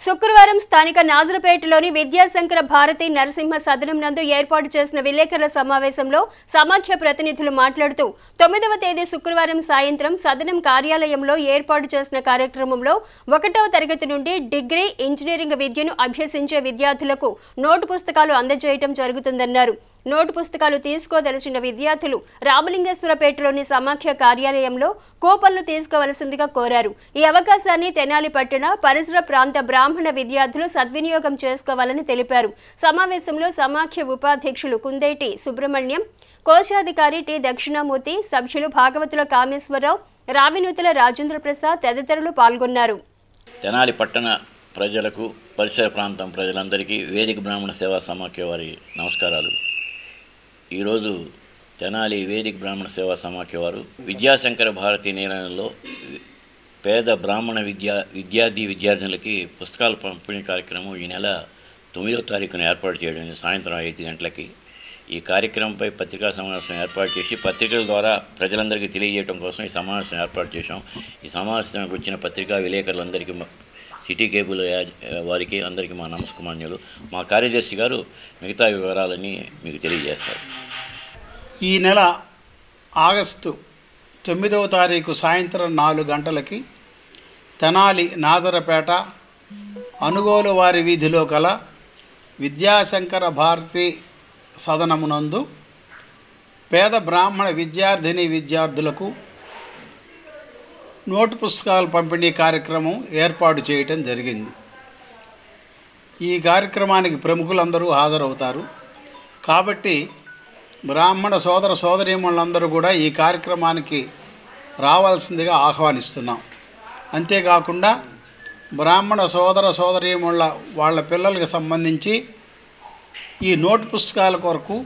[SPEAKER 1] శుక్రవారం స్థానిక నాగులపేటలోని విద్యాశంకర భారతి నరసింహ సదనం నందు ఏర్పాటు చేసిన విలేకరుల సమావేశంలో సమాఖ్య ప్రతినిధులు మాట్లాడుతూ 9వ తేదీ శుక్రవారం సాయంత్రం సదనం కార్యాలయంలో ఏర్పాటు చేసిన కార్యక్రమంలో 1వ తరగతి నుండి డిగ్రీ, ఇంజనీరింగ్ విద్యను అభ్యసించే విద్యార్థులకు నోటు పుస్తకాలు అందజేయడం జరుగుతుందన్నారు. నోటు పుస్తకాలు తీసుకోదలిచిన విద్యార్థులు రామలింగేశ్వరపేటలోని సమాఖ్య కార్యాలయంలో కూపన్లు తీసుకోవలసిందిగా కోరారు. ఈ అవకాశాన్ని తెనాలి పట్టణ పరిసర ప్రాంత బ్రాహ్మణ విద్యార్థులు సద్వినియోగం చేసుకోవాలని తెలిపారు. సమావేశంలో సమాఖ్య ఉపాధ్యక్షులు కుందేటి సుబ్రహ్మణ్యం, కోశాధికారి టి దక్షిణామూర్తి, సభ్యులు భాగవతుల కామేశ్వరరావు, రావినూతుల రాజేంద్ర ప్రసాద్ తదితరులు పాల్గొన్నారు.
[SPEAKER 10] తెనాలి పట్టణ ప్రజలకు, పరిసర ప్రాంతం ప్రజలందరికీ వేదిక బ్రాహ్మణ సేవా సమాఖ్య వారి నమస్కారాలు. ఈరోజు తెనాలి వేదిక బ్రాహ్మణ సేవా సమాఖ్య వారు విద్యాశంకర భారతి నిలయంలో పేద బ్రాహ్మణ విద్యార్థులకి పుస్తకాల పంపిణీ కార్యక్రమం ఈ నెల 9వ తారీఖున ఏర్పాటు చేయడం సాయంత్రం 5 గంటలకి. ఈ కార్యక్రమంపై పత్రికా సమావేశం ఏర్పాటు చేసి పత్రికల ద్వారా ప్రజలందరికీ తెలియజేయడం కోసం ఈ సమావేశం ఏర్పాటు చేశాం. ఈ సమావేశానికి వచ్చిన పత్రికా విలేకరులందరికీ, సిటీ కేబుల్ వారికి అందరికీ మా నమస్కారాలు. మా కార్యదర్శి గారు మిగతా వివరాలని మీకు తెలియజేస్తారు.
[SPEAKER 11] ఈ నెల ఆగస్టు 9వ తారీఖు సాయంత్రం 4 గంటలకి తెనాలి నాదరపేట అనుగోలు వారి వీధిలో కల విద్యాశంకర భారతి సదనమునందు పేద బ్రాహ్మణ విద్యార్థులకు నోటు పుస్తకాల పంపిణీ కార్యక్రమం ఏర్పాటు చేయటం జరిగింది. ఈ కార్యక్రమానికి ప్రముఖులందరూ హాజరవుతారు కాబట్టి బ్రాహ్మణ సోదరీమణులందరూ కూడా ఈ కార్యక్రమానికి రావాల్సిందిగా ఆహ్వానిస్తున్నాం. అంతేకాకుండా బ్రాహ్మణ సోదరీమణుల వాళ్ళ పిల్లలకు సంబంధించి ఈ నోటు పుస్తకాల కొరకు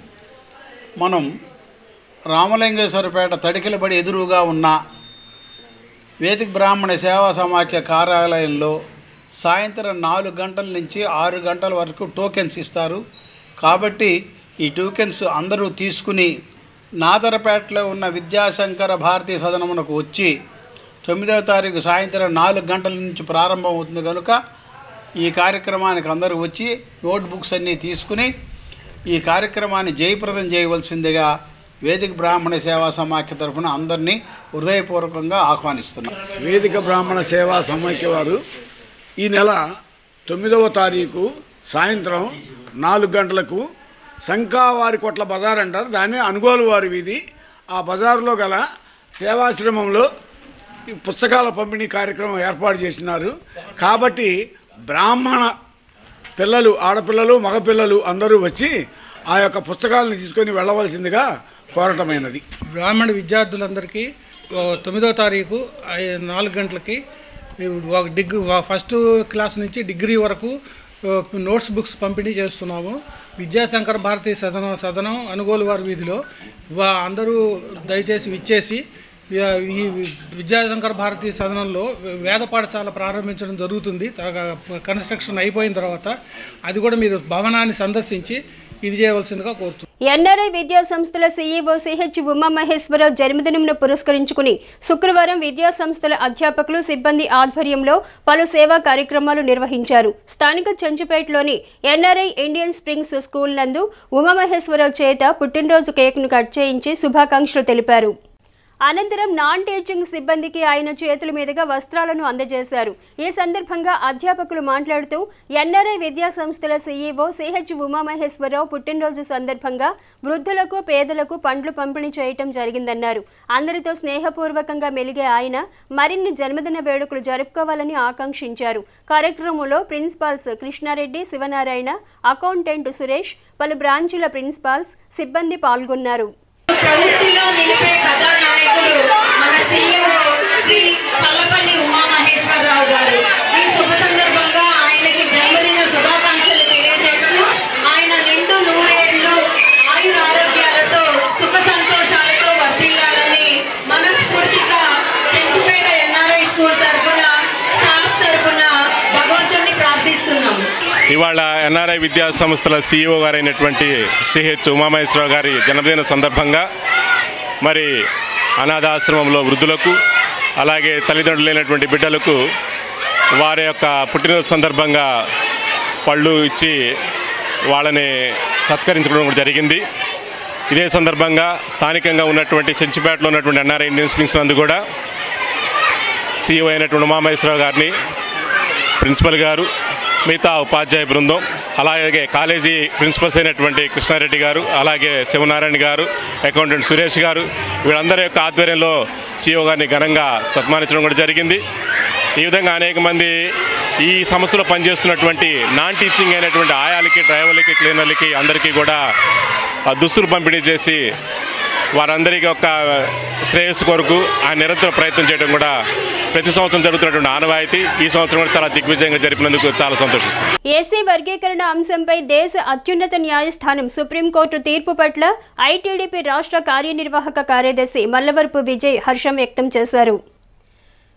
[SPEAKER 11] మనం రామలింగేశ్వరపేట తడికిలబడి ఎదురుగా ఉన్న వేదిక బ్రాహ్మణ సేవా సమాఖ్య కార్యాలయంలో సాయంత్రం 4 గంటల నుంచి 6 గంటల వరకు టోకెన్స్ ఇస్తారు. కాబట్టి ఈ టోకెన్స్ అందరూ తీసుకుని నాదరపేటలో ఉన్న విద్యాశంకర భారతీ సదనమునకు వచ్చి 9వ తారీఖు సాయంత్రం 4 గంటల నుంచి ప్రారంభం అవుతుంది కనుక ఈ కార్యక్రమానికి అందరూ వచ్చి నోట్బుక్స్ అన్నీ తీసుకుని ఈ కార్యక్రమాన్ని జయప్రదం చేయవలసిందిగా వేదిక బ్రాహ్మణ సేవా సమాఖ్య తరఫున అందరినీ హృదయపూర్వకంగా ఆహ్వానిస్తున్నాం.
[SPEAKER 12] వేదిక బ్రాహ్మణ సేవా సమాఖ్య వారు ఈ నెల 9వ తారీఖు సాయంత్రం 4 గంటలకు శంకావారి కొట్ల బజార్ అంటారు, దాన్ని అనుగోలు వారి వీధి, ఆ బజారులో గల సేవాశ్రమంలో పుస్తకాల పంపిణీ కార్యక్రమం ఏర్పాటు చేసినారు. కాబట్టి బ్రాహ్మణ పిల్లలు, ఆడపిల్లలు, మగపిల్లలు అందరూ వచ్చి ఆ యొక్క పుస్తకాలను తీసుకొని వెళ్ళవలసిందిగా కోరటమైనది.
[SPEAKER 13] బ్రాహ్మణ విద్యార్థులందరికీ 9వ తారీఖు 4 గంటలకి ఫస్ట్ క్లాస్ నుంచి డిగ్రీ వరకు నోట్స్ బుక్స్ పంపిణీ చేస్తున్నాము. విద్యాశంకర భారతీ సదనం అనుగోలు వారి వీధిలో అందరూ దయచేసి విచ్చేసి ఈ విద్యాశంకర భారతీ సదనంలో వేద పాఠశాల ప్రారంభించడం జరుగుతుంది. కన్స్ట్రక్షన్ అయిపోయిన తర్వాత అది కూడా మీరు భవనాన్ని సందర్శించి ఇది చేయవలసిందిగా కోరుతున్నాను.
[SPEAKER 1] ఎన్ఆర్ఐ విద్యా సంస్థల సీఈఓ సిహెచ్ ఉమామహేశ్వరరావు జన్మదినంను పురస్కరించుకుని శుక్రవారం విద్యా సంస్థల అధ్యాపకులు, సిబ్బంది ఆధ్వర్యంలో పలు సేవా కార్యక్రమాలు నిర్వహించారు. స్థానిక చెంచుపేటలోని ఎన్ఆర్ఐ ఇండియన్ స్ప్రింగ్స్ స్కూల్ నందు ఉమామహేశ్వరరావు చేత పుట్టినరోజు కేక్ను కట్ చేయించి శుభాకాంక్షలు తెలిపారు. అనంతరం నాన్ టీచింగ్ సిబ్బందికి ఆయన చేతుల మీదుగా వస్త్రాలను అందజేశారు. ఈ సందర్భంగా అధ్యాపకులు మాట్లాడుతూ ఎన్ఆర్ఐ విద్యా సంస్థల సీఈఓ సిహెచ్ ఉమామహేశ్వరరావు పుట్టినరోజు సందర్భంగా వృద్ధులకు, పేదలకు పండ్లు పంపిణీ చేయటం జరిగిందన్నారు. అందరితో స్నేహపూర్వకంగా మెలిగే ఆయన మరిన్ని జన్మదిన వేడుకలు జరుపుకోవాలని ఆకాంక్షించారు. కార్యక్రమంలో ప్రిన్సిపాల్స్ కృష్ణారెడ్డి, శివనారాయణ, అకౌంటెంట్ సురేష్, పలు బ్రాంచీల ప్రిన్సిపాల్స్, సిబ్బంది పాల్గొన్నారు.
[SPEAKER 14] ప్రవృత్తిలో నిలిపే కథానాయకుడు మన సీఈఓ శ్రీ చల్లపల్లి ఉమామహేశ్వరరావు గారు. ఈ శుభ సందర్భంగా ఆయనకి జన్మదిన శుభాకాంక్షలు తెలియజేస్తూ ఆయన నిండు 100 ఏళ్లు ఆయుర ఆరోగ్యాలతో సుఖ సంతోషాలతో వర్ధిల్లాలని మనస్ఫూర్తిగా చెంచుపేట ఎన్ఆర్ఐ స్కూల్ తరఫున, స్టాఫ్ తరఫున భగవంతుడిని ప్రార్థిస్తున్నాము.
[SPEAKER 15] ఇవాళ ఎన్ఆర్ఐ విద్యా సంస్థల సీఈఓ గారైనటువంటి సిహెచ్ ఉమామహేశ్వరరావు గారి జన్మదిన సందర్భంగా మరి అనాథాశ్రమంలో వృద్ధులకు, అలాగే తల్లిదండ్రులు లేనటువంటి బిడ్డలకు వారి యొక్క పుట్టినరోజు సందర్భంగా పళ్ళు ఇచ్చి వాళ్ళని సత్కరించుకోవడం కూడా జరిగింది. ఇదే సందర్భంగా స్థానికంగా ఉన్నటువంటి చెంచుపేటలో ఉన్నటువంటి ఎన్ఆర్ఐ ఇండియన్ స్ప్రింగ్స్ నందు కూడా సీఈఓ అయినటువంటి ఉమామహేశ్వరరావు గారిని, ప్రిన్సిపల్ గారు, మిగతా ఉపాధ్యాయ బృందం, అలాగే కాలేజీ ప్రిన్సిపల్స్ అయినటువంటి కృష్ణారెడ్డి గారు, అలాగే శివనారాయణ గారు, అకౌంటెంట్ సురేష్ గారు, వీళ్ళందరి యొక్క ఆధ్వర్యంలో సీఈఓ గారిని ఘనంగా సన్మానించడం కూడా జరిగింది. ఈ విధంగా అనేక మంది ఈ సంస్థలో పనిచేస్తున్నటువంటి నాన్ టీచింగ్ అయినటువంటి ఆయాలకి, డ్రైవర్లకి, క్లీనర్లకి అందరికీ కూడా దుస్తులు పంపిణీ చేసి వారందరికీ ఒక శ్రేయస్సు కొరకు ఆ నిరంతర ప్రయత్నం చేయడం కూడా ప్రతి సంవత్సరం జరుగుతున్నటువంటి ఆనవాయితీ. ఈ సంవత్సరం కూడా చాలా దిగ్విజయంగా జరిపినందుకు చాలా సంతోషిస్తుంది.
[SPEAKER 1] ఏసీ వర్గీకరణ అంశంపై దేశ అత్యున్నత న్యాయస్థానం సుప్రీంకోర్టు తీర్పు పట్ల ఐటీడీపీ రాష్ట్ర కార్యనిర్వాహక కార్యదర్శి మల్లవరపు విజయ్ హర్షం వ్యక్తం చేశారు.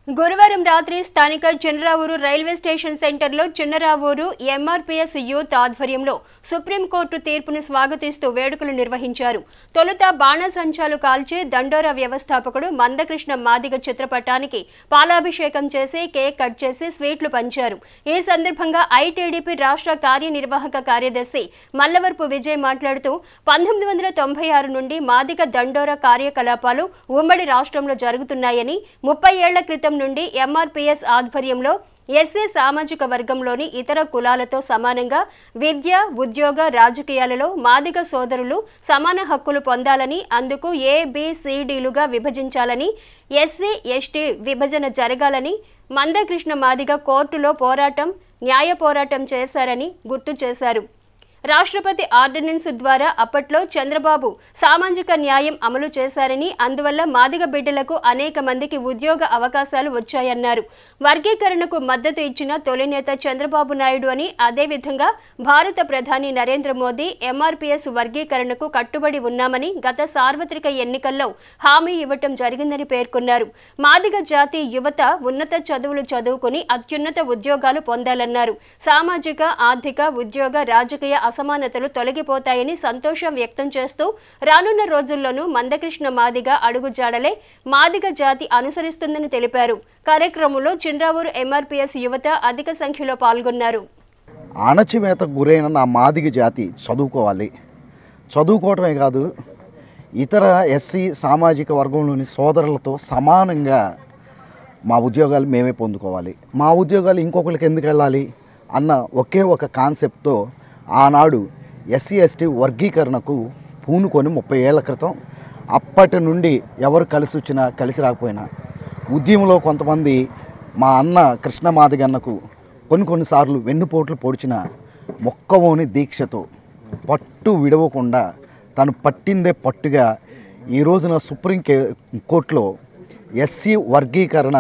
[SPEAKER 1] గురువారం రాత్రి స్థానిక చిన్నరావూరు రైల్వే స్టేషన్ సెంటర్లో చిన్నరావూరు ఎంఆర్పీఎస్ యూత్ ఆధ్వర్యంలో సుప్రీంకోర్టు తీర్పును స్వాగతిస్తూ వేడుకలు నిర్వహించారు. తొలుత బాణసంచాలు కాల్చి దండోరా వ్యవస్థాపకుడు మందకృష్ణ మాదిగ చిత్రపటానికి పాలాభిషేకం చేసి కేక్ కట్ చేసి స్వీట్లు పంచారు. ఈ సందర్భంగా ఐటీడీపీ రాష్ట్ర కార్యనిర్వాహక కార్యదర్శి మల్లవరపు విజయ్ మాట్లాడుతూ 1996 నుండి మాదిగ దండోరా కార్యకలాపాలు ఉమ్మడి రాష్ట్రంలో జరుగుతున్నాయని, 30 ఏళ్ల క్రితం నుండి ఎంఆర్పీఎస్ ఆధ్వర్యంలో ఎస్సీ సామాజిక వర్గంలోని ఇతర కులాలతో సమానంగా విద్య, ఉద్యోగ, రాజకీయాలలో మాదిగ సోదరులు సమాన హక్కులు పొందాలని, అందుకు ABCDలుగా విభజించాలని, ఎస్సీ ఎస్టీ విభజన జరగాలని మందకృష్ణ మాదిగ కోర్టులో న్యాయ పోరాటం చేశారని గుర్తు చేశారు. రాష్ట్రపతి ఆర్డినెన్స్ ద్వారా అప్పట్లో చంద్రబాబు సామాజిక న్యాయం అమలు చేశారని, అందువల్ల మాదిగ బిడ్డలకు అనేక మందికి ఉద్యోగ అవకాశాలు వచ్చాయన్నారు. వర్గీకరణకు మద్దతు ఇచ్చిన తొలి నేత చంద్రబాబు నాయుడు అని, అదేవిధంగా భారత ప్రధాని నరేంద్ర మోదీ ఎంఆర్పీఎస్ వర్గీకరణకు కట్టుబడి ఉన్నామని గత సార్వత్రిక ఎన్నికల్లో హామీ ఇవ్వటం జరిగిందని పేర్కొన్నారు. మాదిగ జాతి యువత ఉన్నత చదువులు చదువుకుని అత్యున్నత ఉద్యోగాలు పొందాలన్నారు. సామాజిక, ఆర్థిక, ఉద్యోగ, రాజకీయ అసమానతలు తొలగిపోతాయని సంతోషం వ్యక్తం చేస్తూ రానున్న రోజుల్లోనూ మందకృష్ణ మాదిగ అడుగుజాడలే మాదిగ జాతి అనుసరిస్తుందని తెలిపారు. కార్యక్రమంలో చిన్రావూరు ఎంఆర్పీఎస్ యువత అధిక సంఖ్యలో పాల్గొన్నారు.
[SPEAKER 16] అణచివేతకు గురైన నా మాదిగ జాతి చదువుకోవాలి. చదువుకోవటమే కాదు, ఇతర ఎస్సీ సామాజిక వర్గంలోని సోదరులతో సమానంగా మా ఉద్యోగాలు మేమే పొందుకోవాలి. మా ఉద్యోగాలు ఇంకొకరికి ఎందుకు వెళ్ళాలి అన్న ఒకే ఒక కాన్సెప్ట్తో ఆనాడు ఎస్సీ ఎస్టీ వర్గీకరణకు పూనుకొని 30 ఏళ్ల క్రితం అప్పటి నుండి ఎవరు కలిసి వచ్చినా కలిసి రాకపోయినా ఉద్యమంలో కొంతమంది మా అన్న కృష్ణమాదిగన్నకు కొన్నిసార్లు వెన్నుపోట్లు పొడిచిన మొక్కవోని దీక్షతో పట్టు విడవకుండా తను పట్టిందే పట్టుగా ఈ రోజున సుప్రీం కోర్టులో ఎస్సీ వర్గీకరణ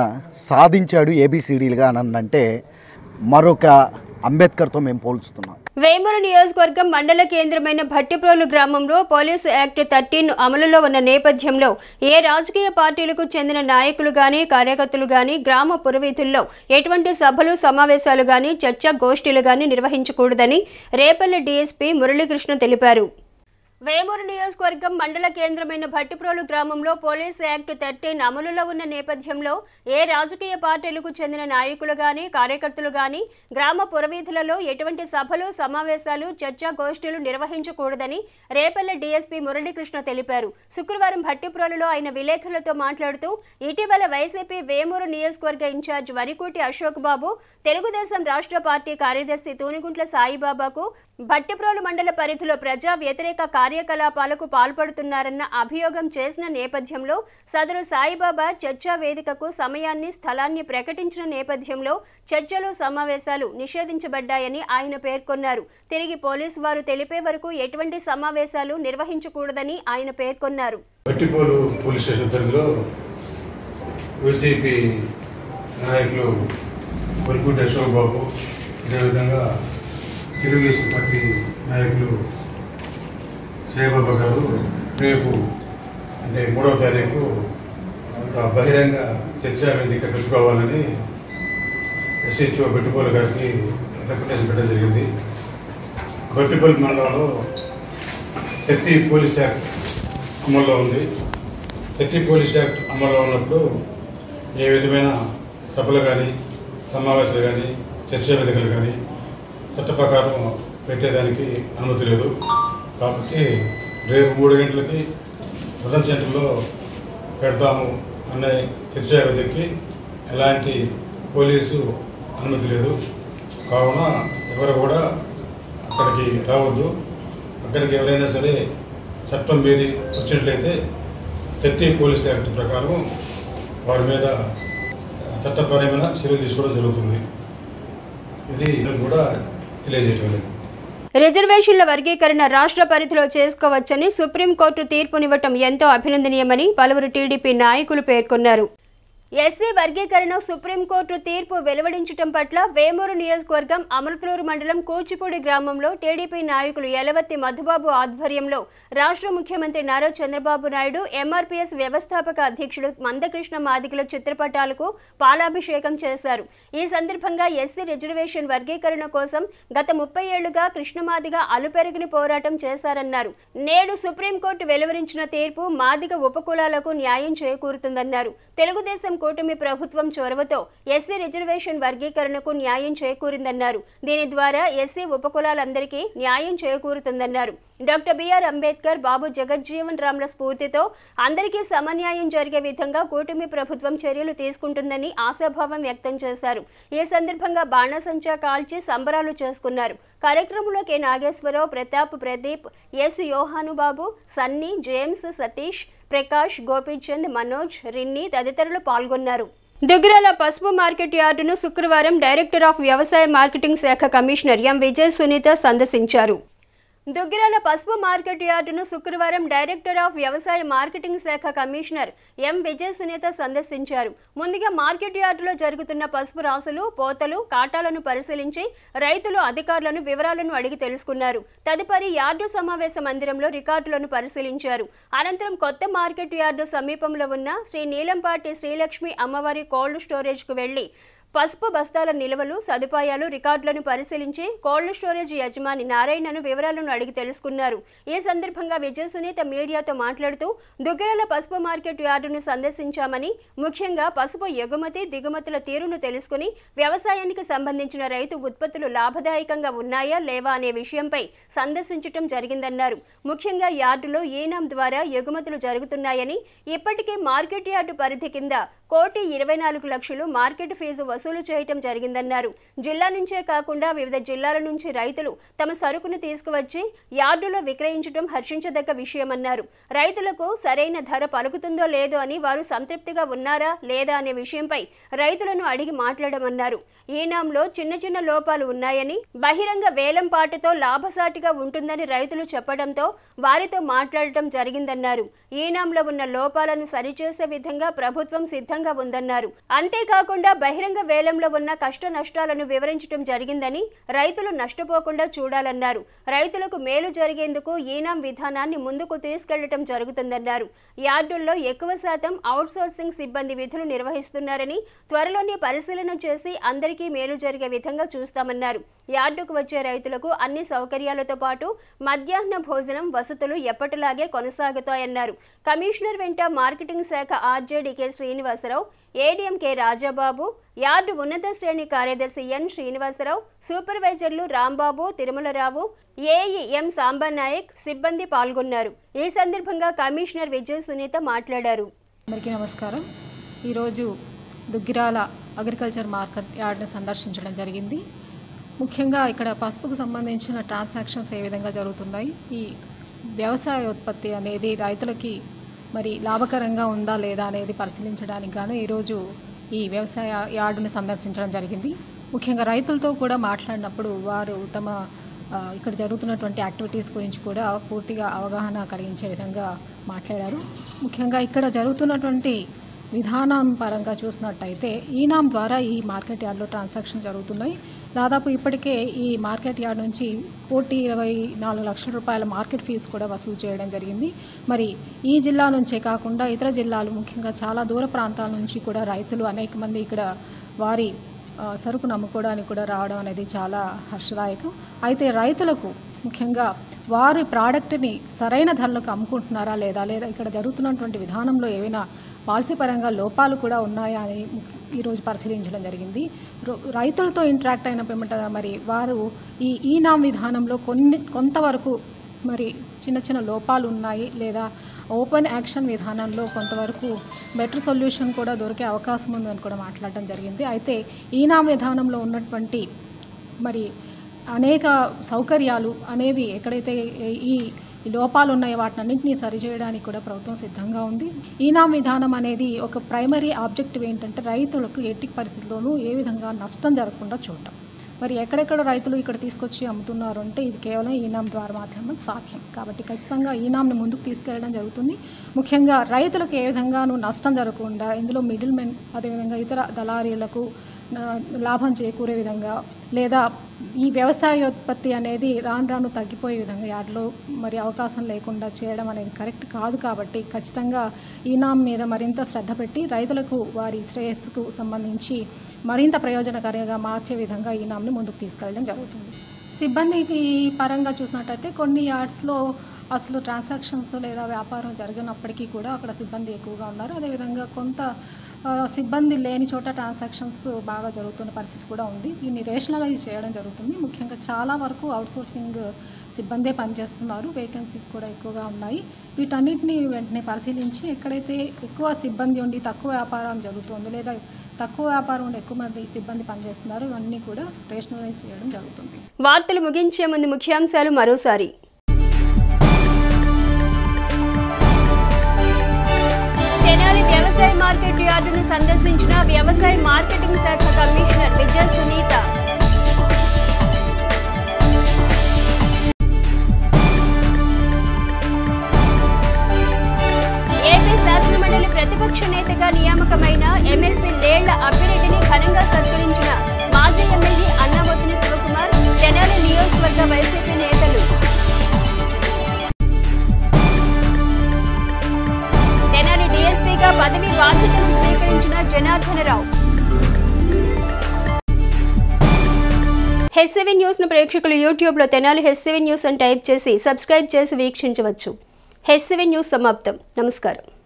[SPEAKER 16] సాధించాడు ఏబిసిడీలుగా అని అంటే మరొక అంబేద్కర్తో మేము పోల్చుతున్నాం.
[SPEAKER 1] వేమూరు నియోజకవర్గం మండల కేంద్రమైన భట్టిప్రోలు గ్రామంలో పోలీసు యాక్ట్ 13 అమలులో ఉన్న నేపథ్యంలో ఏ రాజకీయ పార్టీలకు చెందిన నాయకులు గాని కార్యకర్తలు గాని గ్రామ పురవీధుల్లో ఎటువంటి సభలు సమావేశాలు గాని చర్చా గోష్ఠీలు గాని నిర్వహించకూడదని రేపల్లె డీఎస్పీ మురళీకృష్ణ తెలిపారు. వేమూరు నియోజకవర్గం మండల కేంద్రమైన భట్టిప్రోలు గ్రామంలో పోలీసు యాక్ట్ 13 అమలులో ఉన్న నేపథ్యంలో ఏ రాజకీయ పార్టీలకు చెందిన నాయకులు గాని కార్యకర్తలు గాని గ్రామ పురవీధులలో ఎటువంటి సభలు సమావేశాలు చర్చా గోష్ఠీలు నిర్వహించకూడదని రేపల్లె డీఎస్పీ మురళీకృష్ణ తెలిపారు. శుక్రవారం భట్టిప్రోలులో ఆయన విలేకరులతో మాట్లాడుతూ ఇటీవల వైసీపీ వేమూరు నియోజకవర్గ ఇన్ఛార్జ్ వరికోటి అశోక్ బాబు, తెలుగుదేశం రాష్ట్ర పార్టీ కార్యదర్శి తూనిగుంట్ల సాయిబాబాకు భట్టిప్రోలు మండల పరిధిలో ప్రజా వ్యతిరేక కార్యకలాపాలకు పాల్పడుతున్నారన్న అభియోగం చేసిన నేపథ్యంలో సదరు సాయిబాబా చర్చా వేదికకు సమయాన్ని స్థలాన్ని ప్రకటించిన నేపథ్యంలో చర్చలు సమావేశాలు నిషేధించబడ్డాయని ఆయన పేర్కొన్నారు. తిరిగి పోలీసు వారు తెలిపే వరకు ఎటువంటి సమావేశాలు నిర్వహించకూడదని ఆయన పేర్కొన్నారు.
[SPEAKER 17] భట్టిప్రోలు పోలీస్ స్టేషన్ పరిధిలో వైసీపీ నాయకులు వరికోటి అశోక్ బాబు, అదేవిధంగా తెలుగుదేశం పార్టీ నాయకులు సాయిబాబా గారు రేపు అంటే 3వ తారీఖు ఒక బహిరంగ చర్చా వేదిక పెట్టుకోవాలని ఎస్హెచ్ఓ భట్టిప్రోలు గారికి రిప్రజెంటేషన్ పెట్టడం జరిగింది. భట్టిప్రోలు మండలంలో 30 పోలీస్ యాక్ట్ అమల్లో ఉంది. 30 పోలీస్ యాక్ట్ అమల్లో ఉన్నప్పుడు ఏ విధమైన సభలు కానీ సమావేశాలు కానీ చర్చా వేదికలు కానీ చట్ట ప్రకారం పెట్టేదానికి అనుమతి లేదు. కాబట్టి రేపు 3 గంటలకి ప్రధాన సెంటర్లో పెడతాము అనే చర్చా వేదికకి ఎలాంటి పోలీసు అనుమతి లేదు. కావున ఎవరు కూడా అక్కడికి రావద్దు. అక్కడికి ఎవరైనా సరే చట్టం మీరి వచ్చినట్లయితే 30 పోలీస్ యాక్ట్ ప్రకారం వారి మీద చట్టపరమైన చర్యలు తీసుకోవడం జరుగుతుంది. ఇది కూడా తెలియజేయడం.
[SPEAKER 1] రిజర్వేషన్ల వర్గీకరణ రాష్ట్ర పరిధిలో చేసుకోవచ్చని సుప్రీంకోర్టు తీర్పునివ్వటం ఎంతో అభినందనీయమని పలువురు టీడీపీ నాయకులు పేర్కొన్నారు. ఎస్సీ వర్గీకరణ సుప్రీంకోర్టు తీర్పు వెలువడించడం పట్ల వేమూరు నియోజకవర్గం అమృతలూరు మండలం కూచిపూడి గ్రామంలో టీడీపీ నాయకులు యలవత్తి మధుబాబు ఆధ్వర్యంలో రాష్ట్ర ముఖ్యమంత్రి నారా చంద్రబాబు నాయుడు, ఎంఆర్పీఎస్ వ్యవస్థాపక అధ్యక్షుడు మందకృష్ణ మాదిగల చిత్రపటాలకు పాలాభిషేకం చేశారు. ఈ సందర్భంగా ఎస్సీ రిజర్వేషన్ వర్గీకరణ కోసం గత 30 ఏళ్లుగా కృష్ణమాదిగ అలుపెరగని పోరాటం చేశారన్నారు. నేడు సుప్రీంకోర్టు వెలువరించిన తీర్పు మాదిగ ఉపకులాలకు న్యాయం చేకూరుతుందన్నారు. తెలుగుదేశం కూటమి ప్రభుత్వం చొరవతో ఎస్సీ రిజర్వేషన్ వర్గీకరణకు న్యాయం చేకూరిందన్నారు. దీని ద్వారా ఎస్సీ ఉపకులాలందరికీ న్యాయం చేకూరుతుందన్నారు. డాక్టర్ బిఆర్ అంబేద్కర్, బాబు జగజ్జీవన్ రామ్ల స్ఫూర్తితో అందరికీ సమన్యాయం జరిగే విధంగా కూటమి ప్రభుత్వం చర్యలు తీసుకుంటుందని ఆశాభావం వ్యక్తం చేశారు. ఈ సందర్భంగా బాణసంచా కాల్చి సంబరాలు చేసుకున్నారు. కార్యక్రమంలో K Nageswararao, Pratap, Pradeep, S Yohanubabu, Sunny, James, Satish, Prakash, Gopichand, Manoj, Rinni తదితరులు పాల్గొన్నారు. దుగ్గిరాల పసుపు మార్కెట్ యార్డును శుక్రవారం డైరెక్టర్ ఆఫ్ వ్యవసాయ మార్కెటింగ్ శాఖ కమిషనర్ ఎం విజయ్ సునీత సందర్శించారు. దుగ్గిరాల పసుపు మార్కెట్ యార్డును శుక్రవారం డైరెక్టర్ ఆఫ్ వ్యవసాయ మార్కెటింగ్ శాఖ కమిషనర్ ఎం విజయ్ సునీత సందర్శించారు. ముందుగా మార్కెట్ యార్డులో జరుగుతున్న పసుపు రాసులు, పోతలు, కాటాలను పరిశీలించి రైతులు, అధికారులను వివరాలను అడిగి తెలుసుకున్నారు. తదుపరి యార్డు సమావేశ మందిరంలో రికార్డులను పరిశీలించారు. అనంతరం కొత్త మార్కెట్ యార్డు సమీపంలో ఉన్న శ్రీ నీలంపాటి శ్రీలక్ష్మి అమ్మవారి కోల్డ్ స్టోరేజ్కు వెళ్లి పసుపు బస్తాల నిల్వలు సదుపాయాలు రికార్డులను పరిశీలించి కోల్డ్ స్టోరేజ్ యజమాని నారాయణను వివరాలను అడిగి తెలుసుకున్నారు. ఈ సందర్భంగా విజయ సునీత మీడియాతో మాట్లాడుతూ దుగ్గరాల పసుపు మార్కెట్ యార్డును సందర్శించామని, ముఖ్యంగా పసుపు ఎగుమతి దిగుమతుల తీరును తెలుసుకుని వ్యవసాయానికి సంబంధించిన రైతు ఉత్పత్తులు లాభదాయకంగా ఉన్నాయా లేవా అనే విషయంపై సందర్శించడం జరిగిందన్నారు. ముఖ్యంగా యార్డులో ఈనాం ద్వారా ఎగుమతులు జరుగుతున్నాయని, ఇప్పటికే మార్కెట్ యార్డు పరిధి కింద 1,24,00,000 మార్కెట్ ఫీజు వసూలు చేయటం జరిగిందన్నారు. జిల్లా నుంచే కాకుండా వివిధ జిల్లాల నుంచి రైతులు తమ సరుకును తీసుకువచ్చి యార్డులో విక్రయించడం హర్షించదగ్గ విషయమన్నారు. రైతులకు సరైన ధర పలుకుతుందో లేదో అని వారు సంతృప్తిగా ఉన్నారా లేదా అనే విషయంపై రైతులను అడిగి మాట్లాడమన్నారు. ఈనాంలో చిన్న చిన్న లోపాలు ఉన్నాయని, బహిరంగ వేలం పాటతో లాభసాటిగా ఉంటుందని రైతులు చెప్పడంతో వారితో మాట్లాడటం జరిగిందన్నారు. ఈనాంలో ఉన్న లోపాలను సరిచేసే విధంగా ప్రభుత్వం సిద్ధంగా ఉందన్నారు. అంతేకాకుండా బహిరంగ వేలంలో ఉన్న కష్ట నష్టాలను వివరించడం జరిగిందని, రైతులు నష్టపోకుండా చూడాలన్నారు. రైతులకు మేలు జరిగేందుకు ఈనాం విధానాన్ని ముందుకు తీసుకెళ్లడం జరుగుతుందన్నారు. యార్డుల్లో ఎక్కువ శాతం అవుట్సోర్సింగ్ సిబ్బంది విధులు నిర్వహిస్తున్నారని, త్వరలోనే పరిశీలన చేసి అందరికీ మేలు జరిగే విధంగా చూస్తామన్నారు. యార్డుకు వచ్చే రైతులకు అన్ని సౌకర్యాలతో పాటు మధ్యాహ్న భోజనం వసతులు ఎప్పటిలాగే కొనసాగుతాయన్నారు. కమిషనర్ వెంట మార్కెటింగ్ శాఖ ఆర్జేడీకే Srinivasarao, ADM K Rajababu, yard ఉన్నత శ్రేణి కార్యదర్శి ఎన్ శ్రీనివాసరావు, సూపర్వైజర్లు రాంబాబు, తిరుమలరావు, ఏఈ ఎం సాంబనాయక్ సిబ్బంది పాల్గొన్నారు. ఈ సందర్భంగా కమిషనర్ విజయ సునీత మాట్లాడారు.
[SPEAKER 2] అందరికీ నమస్కారం. ఈరోజు దుగ్గిరాల అగ్రికల్చర్ మార్కెట్ యార్డ్ని సందర్శించడం జరిగింది. ముఖ్యంగా ఇక్కడ పసుపుకు సంబంధించిన ట్రాన్సాక్షన్స్ ఏ విధంగా జరుగుతున్నాయి, ఈ వ్యవసాయ ఉత్పత్తి అనేది రైతులకి మరి లాభకరంగా ఉందా లేదా అనేది పరిశీలించడానికి గాను ఈరోజు ఈ వ్యవసాయ యార్డుని సందర్శించడం జరిగింది. ముఖ్యంగా రైతులతో కూడా మాట్లాడినప్పుడు వారు తమ ఇక్కడ జరుగుతున్నటువంటి యాక్టివిటీస్ గురించి కూడా పూర్తిగా అవగాహన కలిగించే విధంగా మాట్లాడారు. ముఖ్యంగా ఇక్కడ జరుగుతున్నటువంటి విధానం పరంగా చూసినట్టయితే ఈనాం ద్వారా ఈ మార్కెట్ యార్డ్లో ట్రాన్సాక్షన్ జరుగుతున్నాయి. దాదాపు ఇప్పటికే ఈ మార్కెట్ యార్డ్ నుంచి 1,24,00,000 రూపాయల మార్కెట్ ఫీజు కూడా వసూలు చేయడం జరిగింది. మరి ఈ జిల్లా నుంచే కాకుండా ఇతర జిల్లాలు, ముఖ్యంగా చాలా దూర ప్రాంతాల నుంచి కూడా రైతులు అనేక మంది ఇక్కడ వారి సరుకు నమ్ముకోవడానికి కూడా రావడం అనేది చాలా హర్షదాయకం. అయితే రైతులకు ముఖ్యంగా వారి ప్రోడక్ట్ని సరైన ధరలకు అమ్ముకుంటున్నారా లేదా, ఇక్కడ జరుగుతున్నటువంటి విధానంలో ఏవైనా పాలసీ పరంగా లోపాలు కూడా ఉన్నాయా అని ఈరోజు పరిశీలించడం జరిగింది. రైతులతో ఇంటరాక్ట్ అయిన పిమ్మట మరి వారు ఈ ఈనాం విధానంలో కొంతవరకు మరి చిన్న చిన్న లోపాలు ఉన్నాయి, లేదా ఓపెన్ యాక్షన్ విధానంలో కొంతవరకు బెటర్ సొల్యూషన్ కూడా దొరికే అవకాశం ఉందని కూడా మాట్లాడడం జరిగింది. అయితే ఈనాం విధానంలో ఉన్నటువంటి మరి అనేక సౌకర్యాలు అనేవి ఎక్కడైతే ఈ లోపాలు ఉన్నాయి వాటినన్నింటినీ సరిచేయడానికి కూడా ప్రభుత్వం సిద్ధంగా ఉంది. ఈనాం విధానం అనేది ఒక ప్రైమరీ ఆబ్జెక్టివ్ ఏంటంటే రైతులకు ఎట్టి పరిస్థితుల్లోనూ ఏ విధంగా నష్టం జరగకుండా చూడటం. మరి ఎక్కడెక్కడ రైతులు ఇక్కడ తీసుకొచ్చి అమ్ముతున్నారు అంటే ఇది కేవలం ఈనాం ద్వారా మాత్రమే సాధ్యం. కాబట్టి ఖచ్చితంగా ఈనాంని ముందుకు తీసుకెళ్లడం జరుగుతుంది. ముఖ్యంగా రైతులకు ఏ విధంగానూ నష్టం జరగకుండా, ఇందులో మిడిల్ మెన్ అదేవిధంగా ఇతర దళారీలకు లాభం చేకూరే విధంగా, లేదా ఈ వ్యవసాయోత్పత్తి అనేది రాను రాను తగ్గిపోయే విధంగా యార్డ్లో మరి అవకాశం లేకుండా చేయడం అనేది కరెక్ట్ కాదు. కాబట్టి ఖచ్చితంగా ఈనాం మీద మరింత శ్రద్ధ పెట్టి రైతులకు వారి శ్రేయస్సుకు సంబంధించి మరింత ప్రయోజనకరంగా మార్చే విధంగా ఈనాంని ముందుకు తీసుకెళ్ళడం జరుగుతుంది. సిబ్బందికి పరంగా చూసినట్టయితే కొన్ని యార్డ్స్లో అసలు ట్రాన్సాక్షన్స్ లేదా వ్యాపారం జరిగినప్పటికీ కూడా అక్కడ సిబ్బంది ఎక్కువగా ఉన్నారు. అదేవిధంగా కొంత సిబ్బంది లేని చోట ట్రాన్సాక్షన్స్ బాగా జరుగుతున్న పరిస్థితి కూడా ఉంది. దీన్ని రేషనలైజ్ చేయడం జరుగుతుంది. ముఖ్యంగా చాలా వరకు అవుట్సోర్సింగ్ సిబ్బందే పనిచేస్తున్నారు. వేకెన్సీస్ కూడా ఎక్కువగా ఉన్నాయి. వీటన్నిటిని వెంటనే పరిశీలించి ఎక్కడైతే ఎక్కువ సిబ్బంది ఉండి తక్కువ వ్యాపారం జరుగుతుంది, లేదా తక్కువ వ్యాపారం ఉండి ఎక్కువ మంది సిబ్బంది పనిచేస్తున్నారు, ఇవన్నీ కూడా రేషనలైజ్ చేయడం జరుగుతుంది.
[SPEAKER 1] వార్తలు ముగించే ముందు ముఖ్యాంశాలు మరోసారి. తెనాలి వ్యవసాయ మార్కెట్ యార్డును సందర్శించిన వ్యవసాయ మార్కెటింగ్ శాఖ కమిషనర్ విజయ సునీత. ఏపీ శాసనమండలి ప్రతిపక్ష నేతగా నియామకమైన ఎమ్మెల్సీ లేళ్ల అప్పిరెడ్డిని ఘనంగా సత్కరించిన మాజీ ఎమ్మెల్యే అన్నాబొత్తుని శివకుమార్, తెనాలి నియోజకవర్గ వైసీపీ నేతలు. తెనాలి డీఎస్పీగా పదవి బాధ్యతలు స్వీకరించిన జనార్దనరావు. హెచ్7 న్యూస్ను ప్రేక్షకులు యూట్యూబ్లో తెనాలి హెచ్7 న్యూస్ అని టైప్ చేసి సబ్స్క్రైబ్ చేసి వీక్షించవచ్చు. హెచ్7 న్యూస్ సమాప్తం. నమస్కారం.